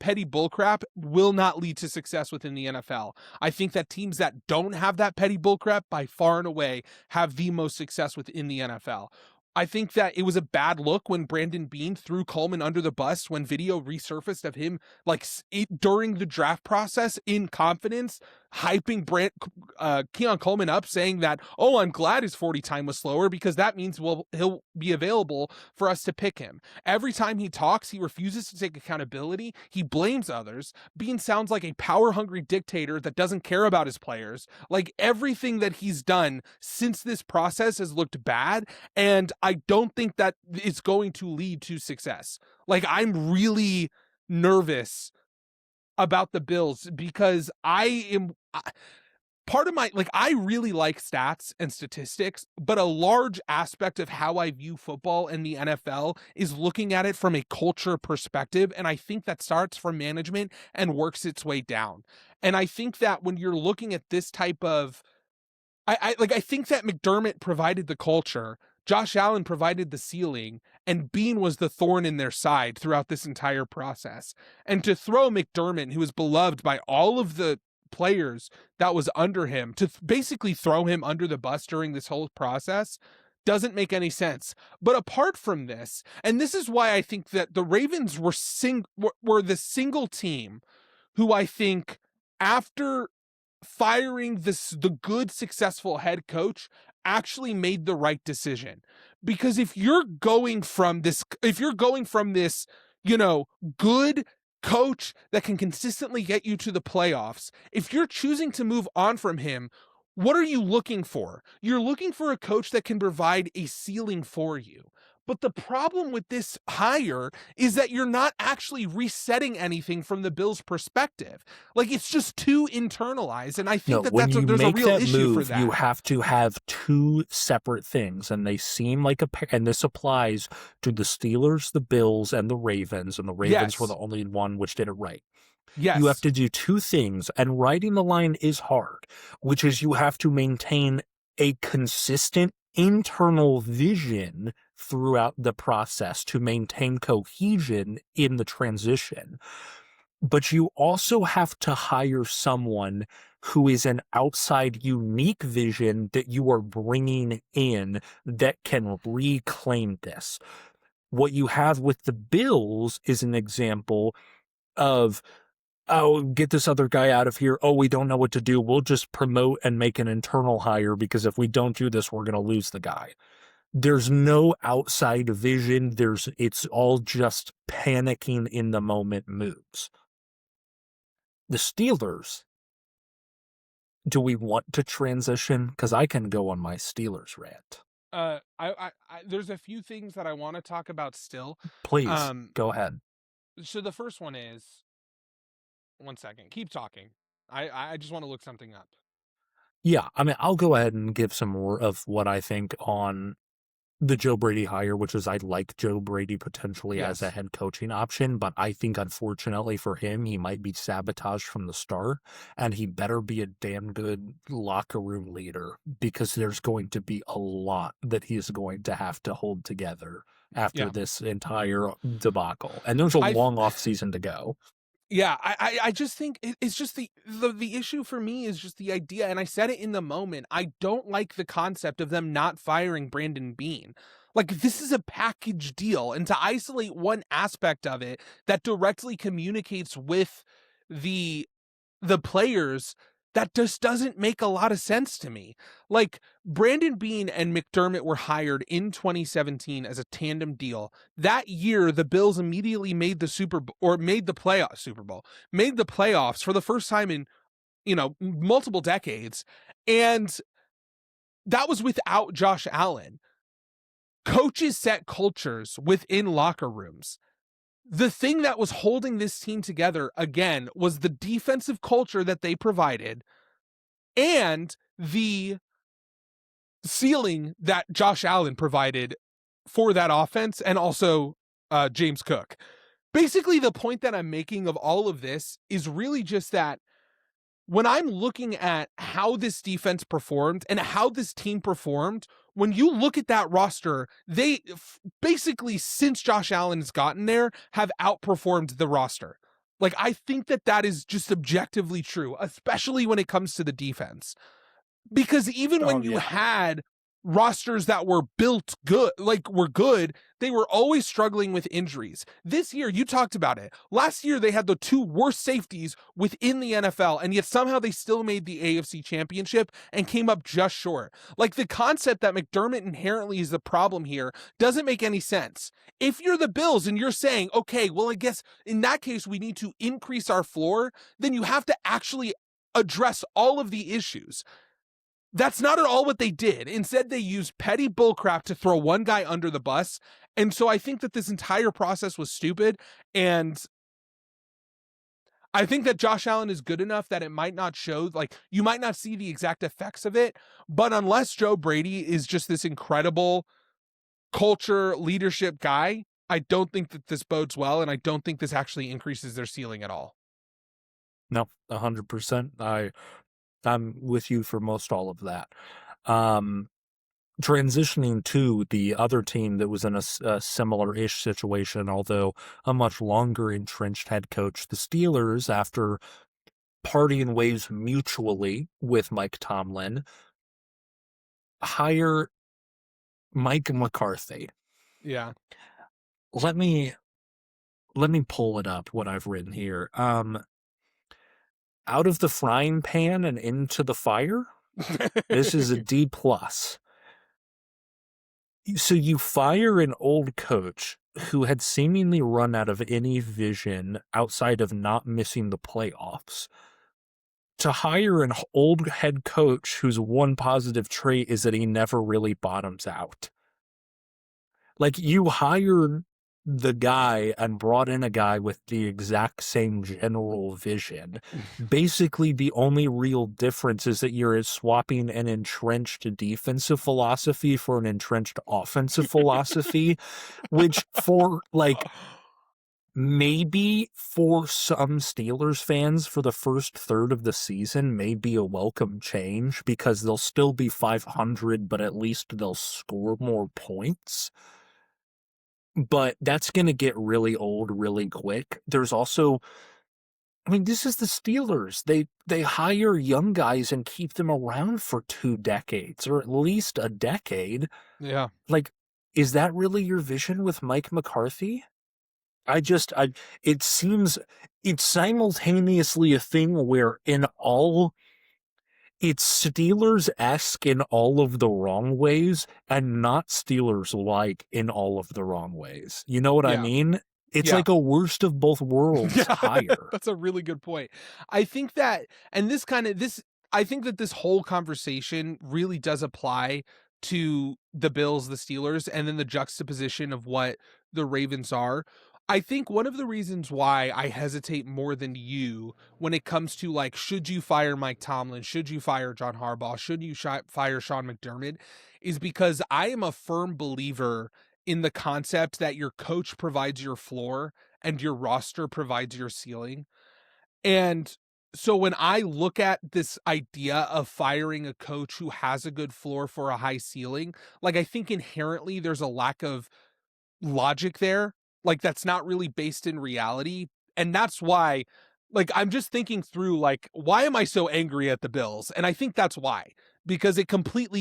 petty bullcrap will not lead to success within the NFL. I think that teams that don't have that petty bullcrap, by far and away, have the most success within the NFL. I think that it was a bad look when Brandon Beane threw Coleman under the bus when video resurfaced of him during the draft process in confidence, hyping Keon Coleman up, saying that, oh, I'm glad his 40 time was slower because that means he'll be available for us to pick him. Every time he talks, he refuses to take accountability. He blames others. Beane sounds like a power-hungry dictator that doesn't care about his players. Like, everything that he's done since this process has looked bad, and I don't think that it's going to lead to success. Like, I'm really nervous about the Bills because part of my, I really like stats and statistics, but a large aspect of how I view football and the NFL is looking at it from a culture perspective. And I think that starts from management and works its way down. And I think that when you're looking at this type of, I think that McDermott provided the culture, Josh Allen provided the ceiling, and Beane was the thorn in their side throughout this entire process. And to throw McDermott, who is beloved by all of the players that was under him, to basically throw him under the bus during this whole process doesn't make any sense. But apart from this, and this is why I think that the Ravens were the single team who I think, after firing the good, successful head coach, actually made the right decision. Because if you're going from this, good coach that can consistently get you to the playoffs, if you're choosing to move on from him, what are you looking for? You're looking for a coach that can provide a ceiling for you. But the problem with this hire is that you're not actually resetting anything from the Bills' perspective. Like, it's just too internalized, and I think there's a real issue for that. You have to have two separate things, and they seem like and this applies to the Steelers, the Bills, and the Ravens, and the Ravens were the only one which did it right. Yes. You have to do two things, and writing the line is hard, which is you have to maintain a consistent internal vision throughout the process to maintain cohesion in the transition. But you also have to hire someone who is an outside unique vision that you are bringing in that can reclaim this. What you have with the Bills is an example of, oh, get this other guy out of here. Oh, we don't know what to do. We'll just promote and make an internal hire because if we don't do this, we're going to lose the guy. There's no outside vision. It's all just panicking in the moment moves. The Steelers, do we want to transition? Because I can go on my Steelers rant. There's a few things that I want to talk about still. Please, go ahead. So the first one is, one second, keep talking. I just want to look something up. Yeah, I mean, I'll go ahead and give some more of what I think on the Joe Brady hire, which is I like Joe Brady potentially as a head coaching option, but I think unfortunately for him, he might be sabotaged from the start, and he better be a damn good locker room leader because there's going to be a lot that he's going to have to hold together after this entire debacle. And there's a long off season to go. Yeah, I just think it's just the issue for me is just the idea, and I said it in the moment, I don't like the concept of them not firing Brandon Beane. Like, this is a package deal, and to isolate one aspect of it that directly communicates with the players, that just doesn't make a lot of sense to me. Like, Brandon Beane and McDermott were hired in 2017 as a tandem deal. That year, the Bills immediately made the playoffs for the first time in, multiple decades. And that was without Josh Allen. Coaches set cultures within locker rooms. The thing that was holding this team together, again, was the defensive culture that they provided and the ceiling that Josh Allen provided for that offense, and also James Cook. Basically, the point that I'm making of all of this is really just that when I'm looking at how this defense performed and how this team performed, when you look at that roster, they basically, since Josh Allen has gotten there, have outperformed the roster. Like, I think that is just objectively true, especially when it comes to the defense. Because even when you had rosters that were built good, they were always struggling with injuries. This year, you talked about it. Last year, they had the two worst safeties within the NFL, and yet somehow they still made the AFC Championship and came up just short. Like, the concept that McDermott inherently is the problem here doesn't make any sense. If you're the Bills and you're saying, okay, well, I guess in that case, we need to increase our floor, then you have to actually address all of the issues. That's not at all what they did. Instead, they used petty bullcrap to throw one guy under the bus. And so I think that this entire process was stupid. And I think that Josh Allen is good enough that it might not show, like, you might not see the exact effects of it. But unless Joe Brady is just this incredible culture leadership guy, I don't think that this bodes well. And I don't think this actually increases their ceiling at all. No, 100%. I'm with you for most all of that. Transitioning to the other team that was in a similar-ish situation, although a much longer entrenched head coach, the Steelers, after parting ways mutually with Mike Tomlin, hire Mike McCarthy. Yeah. Let me pull it up, what I've written here. Out of the frying pan and into the fire. This is a D+. So you fire an old coach who had seemingly run out of any vision outside of not missing the playoffs, to hire an old head coach whose one positive trait is that he never really bottoms out. Like, you hired the guy and brought in a guy with the exact same general vision. Basically, the only real difference is that you're swapping an entrenched defensive philosophy for an entrenched offensive philosophy, which for, like, maybe for some Steelers fans for the first third of the season may be a welcome change because they'll still be 500, but at least they'll score more points. But that's going to get really old really quick. There's also, I mean, this is the Steelers. They hire young guys and keep them around for 2 decades, or at least a decade. Yeah. Like, is that really your vision with Mike McCarthy? It seems it's simultaneously a thing where it's Steelers-esque in all of the wrong ways and not Steelers-like in all of the wrong ways. You know what I mean? It's like a worst of both worlds hire. That's a really good point. I think that, and I think that this whole conversation really does apply to the Bills, the Steelers, and then the juxtaposition of what the Ravens are. I think one of the reasons why I hesitate more than you when it comes to, like, should you fire Mike Tomlin? Should you fire John Harbaugh? Should you fire Sean McDermott? Is because I am a firm believer in the concept that your coach provides your floor and your roster provides your ceiling. And so when I look at this idea of firing a coach who has a good floor for a high ceiling, like, I think inherently there's a lack of logic there. Like, that's not really based in reality. And that's why, like, I'm just thinking through, like, why am I so angry at the Bills? And I think that's why, because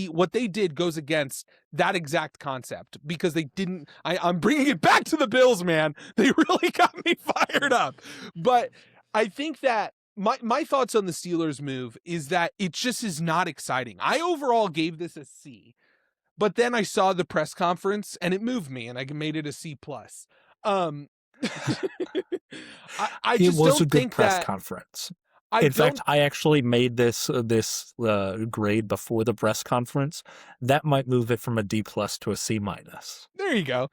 what they did goes against that exact concept, because they didn't, I'm bringing it back to the Bills, man. They really got me fired up. But I think that my thoughts on the Steelers move is that it just is not exciting. I overall gave this a C. But then I saw the press conference and it moved me, and I made it a C+. I just was don't a good think press that conference. In fact, I actually made this grade before the press conference. That might move it from a D+ to a C-. There you go.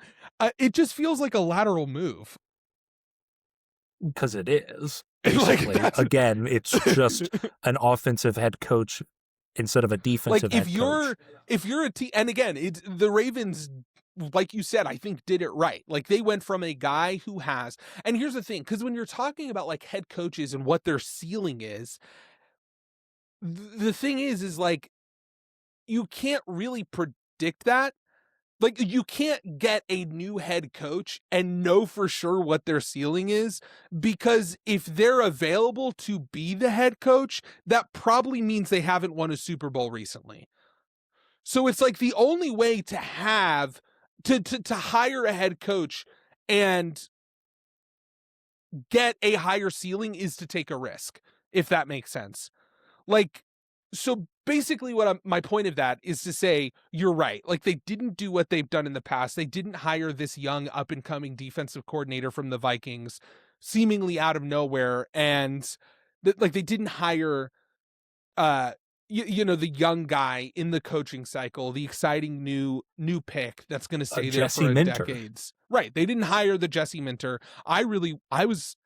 It just feels like a lateral move. Because it is. Basically, again, it's just an offensive head coach instead of a defensive head coach. If you're a team, and again, the Ravens, like you said, I think did it right. Like, they went from a guy who has, and here's the thing, because when you're talking about, like, head coaches and what their ceiling is, the thing is like, you can't really predict that. Like, you can't get a new head coach and know for sure what their ceiling is, because if they're available to be the head coach, that probably means they haven't won a Super Bowl recently. So it's like the only way to have to hire a head coach and get a higher ceiling is to take a risk, if that makes sense. Like, so basically my point of that is to say, you're right. Like, they didn't do what they've done in the past. They didn't hire this young up and coming defensive coordinator from the Vikings seemingly out of nowhere. And like, they didn't hire, the young guy in the coaching cycle, the exciting new pick that's going to stay there for decades. Right. They didn't hire the Jesse Minter. I was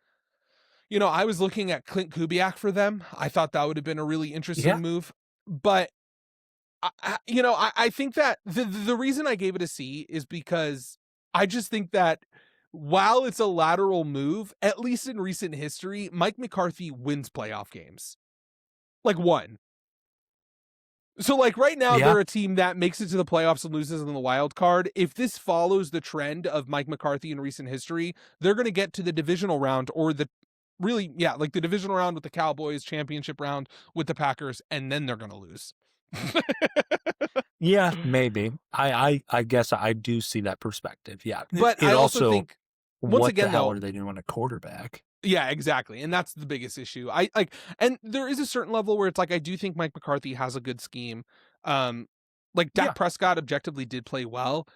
looking at Clint Kubiak for them. I thought that would have been a really interesting move. But, I think that the reason I gave it a C is because I just think that while it's a lateral move, at least in recent history, Mike McCarthy wins playoff games. Like, one. So, like, right now, they're a team that makes it to the playoffs and loses in the wild card. If this follows the trend of Mike McCarthy in recent history, they're going to get to the divisional round, or the divisional round with the Cowboys, championship round with the Packers, and then they're going to lose. Yeah, maybe. I guess I do see that perspective. Yeah. But I also think, once again, what the hell are they doing a quarterback? Yeah, exactly. And that's the biggest issue. And there is a certain level where it's like, I do think Mike McCarthy has a good scheme. Like, Dak Prescott objectively did play well.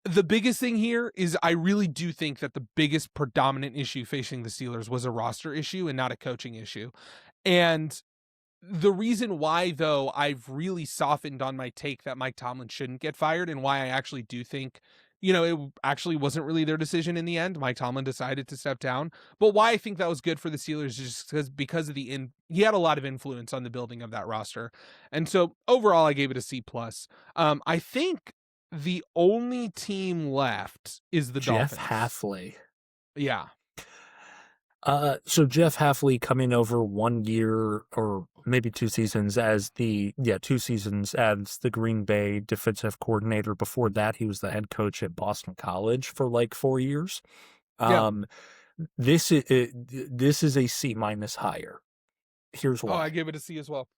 The biggest thing here is I really do think that the biggest predominant issue facing the Steelers was a roster issue and not a coaching issue. And the reason why, though, I've really softened on my take that Mike Tomlin shouldn't get fired, and why I actually do think, it actually wasn't really their decision in the end. Mike Tomlin decided to step down. But why I think that was good for the Steelers is just because of he had a lot of influence on the building of that roster. And so overall, I gave it a C+. I think the only team left is the Dolphins. Jeff Hafley. Yeah. So Jeff Hafley coming over 1 year or maybe 2 seasons as 2 seasons as the Green Bay defensive coordinator. Before that, he was the head coach at Boston College for like 4 years. This is a C- higher. Here's why. Oh, I gave it a C as well.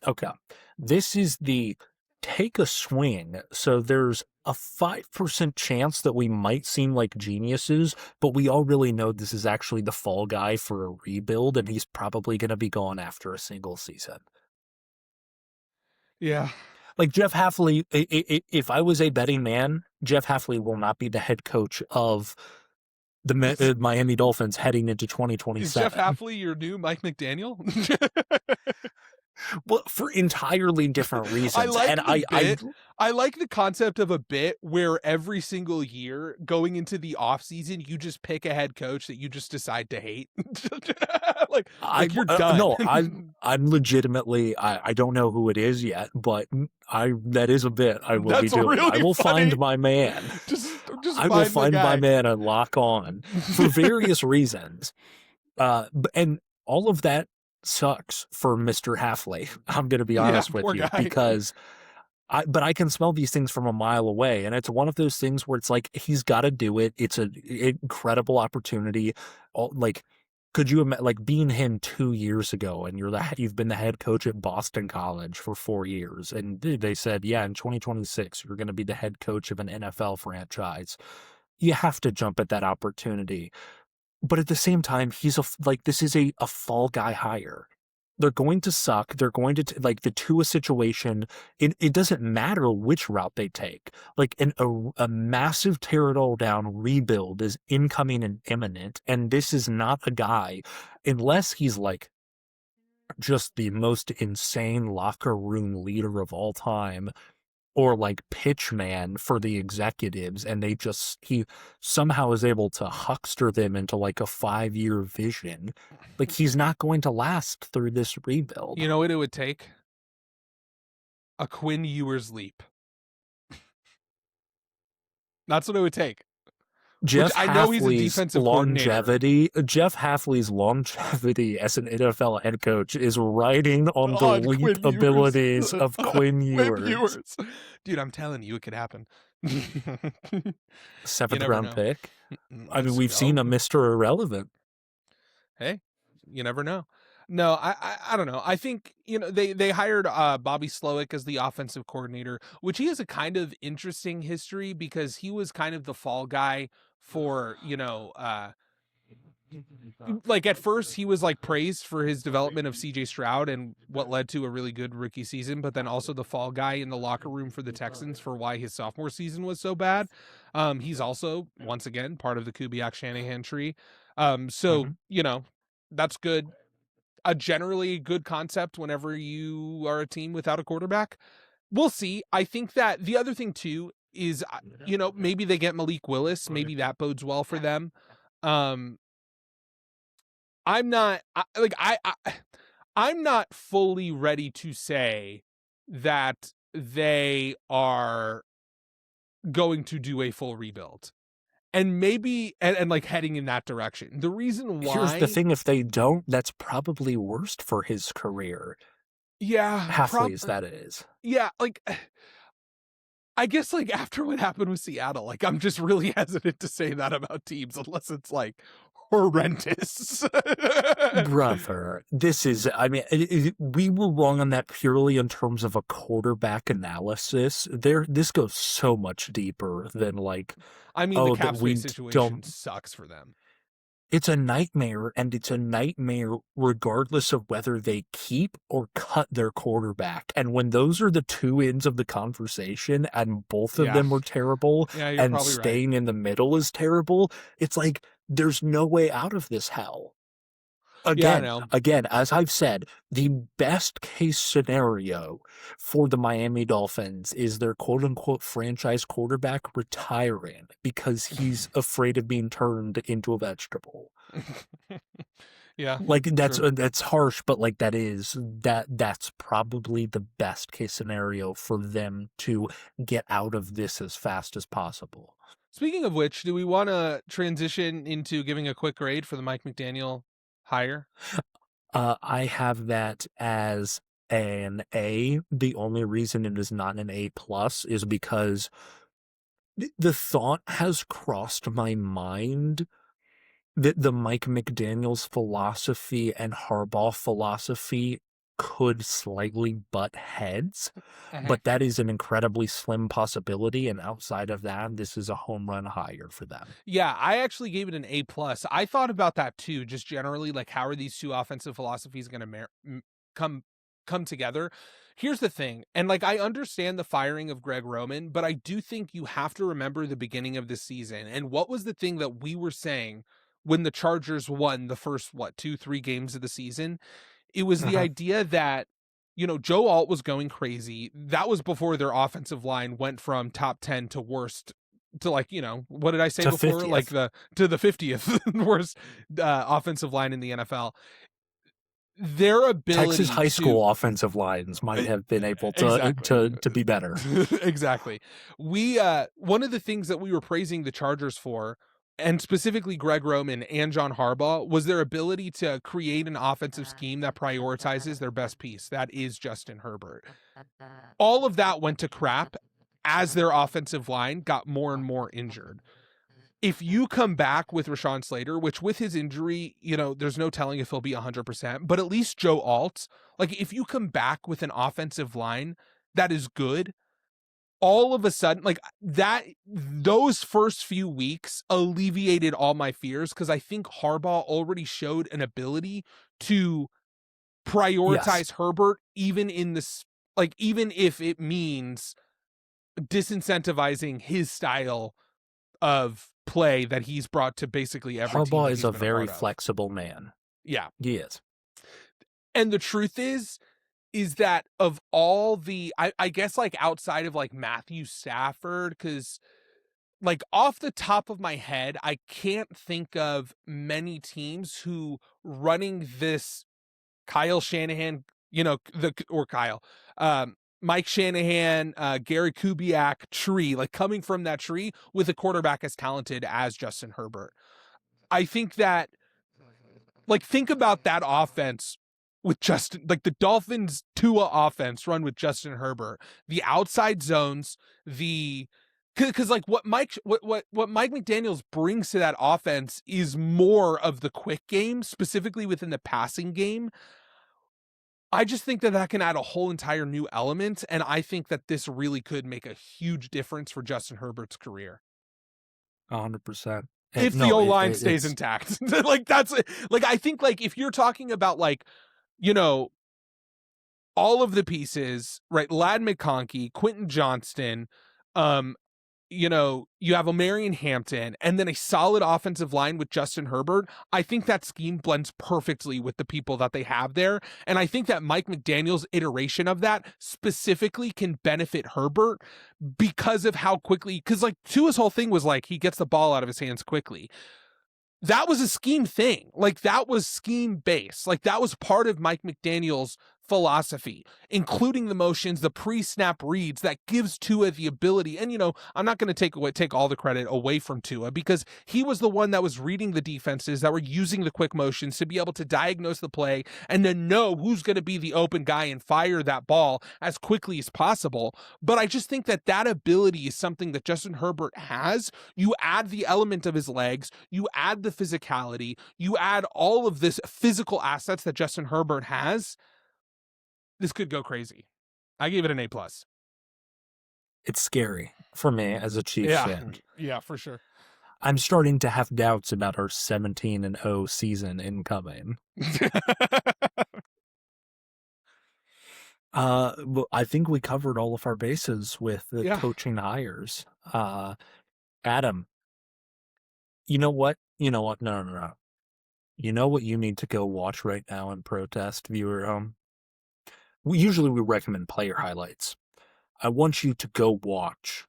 Okay. This is the take a swing. So there's a 5% chance that we might seem like geniuses, but we all really know this is actually the fall guy for a rebuild, and he's probably going to be gone after a single season. Yeah. Like Jeff Hafley, if I was a betting man, Jeff Hafley will not be the head coach of the Miami Dolphins heading into 2027. Is Jeff Hafley your new Mike McDaniel? Well, for entirely different reasons. I like the concept of a bit where every single year going into the offseason, you just pick a head coach that you just decide to hate. like you're done. No, I'm legitimately, I don't know who it is yet, but that is a bit I will be doing. Really I will funny. find my man. I will find my man and lock on for various reasons. And all of that sucks for Mr. Hafley. I'm going to be honest with you, because I can smell these things from a mile away. And it's one of those things where it's like, he's got to do it. It's an incredible opportunity. Could you imagine, like, being him 2 years ago, and you've been the head coach at Boston College for 4 years, and they said, yeah, in 2026, you're going to be the head coach of an NFL franchise. You have to jump at that opportunity. But at the same time, this is a fall guy hire. They're going to suck. They're going to, the Tua situation, it doesn't matter which route they take. Like, a massive tear-it-all-down rebuild is incoming and imminent, and this is not a guy, unless he's, just the most insane locker room leader of all time, or pitch man for the executives, and he somehow is able to huckster them into a 5-year vision. He's not going to last through this rebuild. You know what it would take? A Quinn Ewers leap. That's what it would take. Jeff I know he's a Hafley's defensive longevity. Jeff Hafley's longevity as an NFL head coach is riding on the leap abilities of Quinn Ewers. Dude, I'm telling you, it could happen. 7th round pick. I mean, we've seen a Mr. Irrelevant. Hey, you never know. No, I don't know. I think, they hired Bobby Slowick as the offensive coordinator, which he has a kind of interesting history, because he was kind of the fall guy for, at first he was praised for his development of CJ Stroud and what led to a really good rookie season, but then also the fall guy in the locker room for the Texans for why his sophomore season was so bad. He's also, once again, part of the Kubiak-Shanahan tree. That's good. A generally good concept whenever you are a team without a quarterback. We'll see. I think that the other thing too is, maybe they get Malik Willis. Maybe that bodes well for them. I'm not I'm not fully ready to say that they are going to do a full rebuild. And maybe, and heading in that direction. The reason why... Here's the thing, if they don't, that's probably worst for his career. Yeah. Hafley's, that is. Yeah, I guess, after what happened with Seattle, I'm just really hesitant to say that about teams, unless it's, horrendous. Brother, this is, we were wrong on that purely in terms of a quarterback analysis. This goes so much deeper than, the cap space situation sucks for them. It's a nightmare, and it's a nightmare regardless of whether they keep or cut their quarterback. And when those are the two ends of the conversation, and both of them are terrible, Yeah, you're and probably right. staying in the middle is terrible, it's like there's no way out of this hell. Again, as I've said, the best case scenario for the Miami Dolphins is their quote-unquote franchise quarterback retiring because he's afraid of being turned into a vegetable. Yeah. Like that's harsh, but like that's probably the best case scenario for them to get out of this as fast as possible. Speaking of which, do we want to transition into giving a quick grade for the Mike McDaniel hire? I have that as an A. The only reason it is not an A+ is because the thought has crossed my mind that the Mike McDaniel's philosophy and Harbaugh philosophy could slightly butt heads, but that is an incredibly slim possibility, and outside of that, this is a home run hire for them. Yeah, I actually gave it an A+. I thought about that too, just generally, like, how are these two offensive philosophies going to come together? Here's the thing, and like, I understand the firing of Greg Roman, but I do think you have to remember the beginning of the season, and what was the thing that we were saying when the Chargers won the first, 2-3 games of the season? It was the idea that, Joe Alt was going crazy. That was before their offensive line went from top 10 to worst to, like, what did I say before? 50th. Like to the 50th worst offensive line in the NFL. Their ability Texas high school offensive lines might have been able to be better. Exactly. We one of the things that we were praising the Chargers for, and specifically Greg Roman and John Harbaugh, was their ability to create an offensive scheme that prioritizes their best piece. That is Justin Herbert. All of that went to crap as their offensive line got more and more injured. If you come back with Rashawn Slater, which with his injury, there's no telling if he'll be 100%, but at least Joe Alt, like, if you come back with an offensive line that is good, all of a sudden, like, those first few weeks alleviated all my fears, because I think Harbaugh already showed an ability to prioritize Herbert, even in this, like, even if it means disincentivizing his style of play that he's brought to basically every team. Harbaugh is a very flexible man. Yeah. He is. And the truth is that of all the, I guess, like, outside of like Matthew Stafford, because like off the top of my head, I can't think of many teams who running this Kyle Shanahan, Mike Shanahan, Gary Kubiak tree, like, coming from that tree with a quarterback as talented as Justin Herbert. I think that, like, think about that offense with Justin, like the Dolphins Tua offense run with Justin Herbert, the outside zones, because like what Mike McDaniels brings to that offense is more of the quick game, specifically within the passing game. I just think that can add a whole entire new element, and I think that this really could make a huge difference for Justin Herbert's career. 100%. If the O-line stays intact. Like, that's, like, I think, like, if you're talking about, like, all of the pieces, right? Ladd McConkey, Quentin Johnston, you have a Marion Hampton, and then a solid offensive line with Justin Herbert. I think that scheme blends perfectly with the people that they have there. And I think that Mike McDaniel's iteration of that specifically can benefit Herbert because of how quickly, because like Tua's whole thing was like, he gets the ball out of his hands quickly. That was a scheme thing. Like, that was scheme based. Like, that was part of Mike McDaniel's philosophy, including the motions, the pre-snap reads that gives Tua the ability. And, I'm not going to take all the credit away from Tua, because he was the one that was reading the defenses that were using the quick motions to be able to diagnose the play and then know who's going to be the open guy and fire that ball as quickly as possible. But I just think that ability is something that Justin Herbert has. You add the element of his legs, you add the physicality, you add all of this physical assets that Justin Herbert has. This could go crazy. I gave it an A+. It's scary for me as a Chiefs fan. Yeah, for sure. I'm starting to have doubts about our 17-0 season incoming. Well, I think we covered all of our bases with the coaching hires. Adam, you know what? No. You know what you need to go watch right now in protest, viewer? We recommend player highlights. I want you to go watch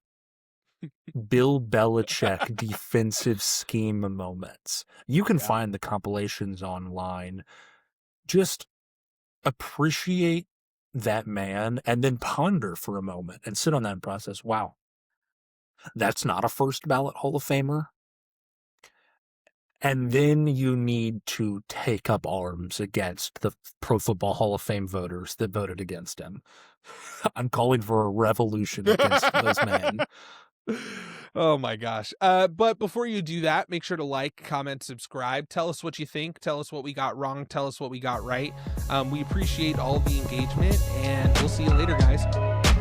Bill Belichick defensive scheme moments. You can find the compilations online. Just appreciate that man and then ponder for a moment and sit on that and process, wow, that's not a first ballot Hall of Famer. And then you need to take up arms against the Pro Football Hall of Fame voters that voted against him. I'm calling for a revolution against those men. Oh my gosh. But before you do that, make sure to like, comment, subscribe. Tell us what you think. Tell us what we got wrong. Tell us what we got right. We appreciate all the engagement, and we'll see you later, guys.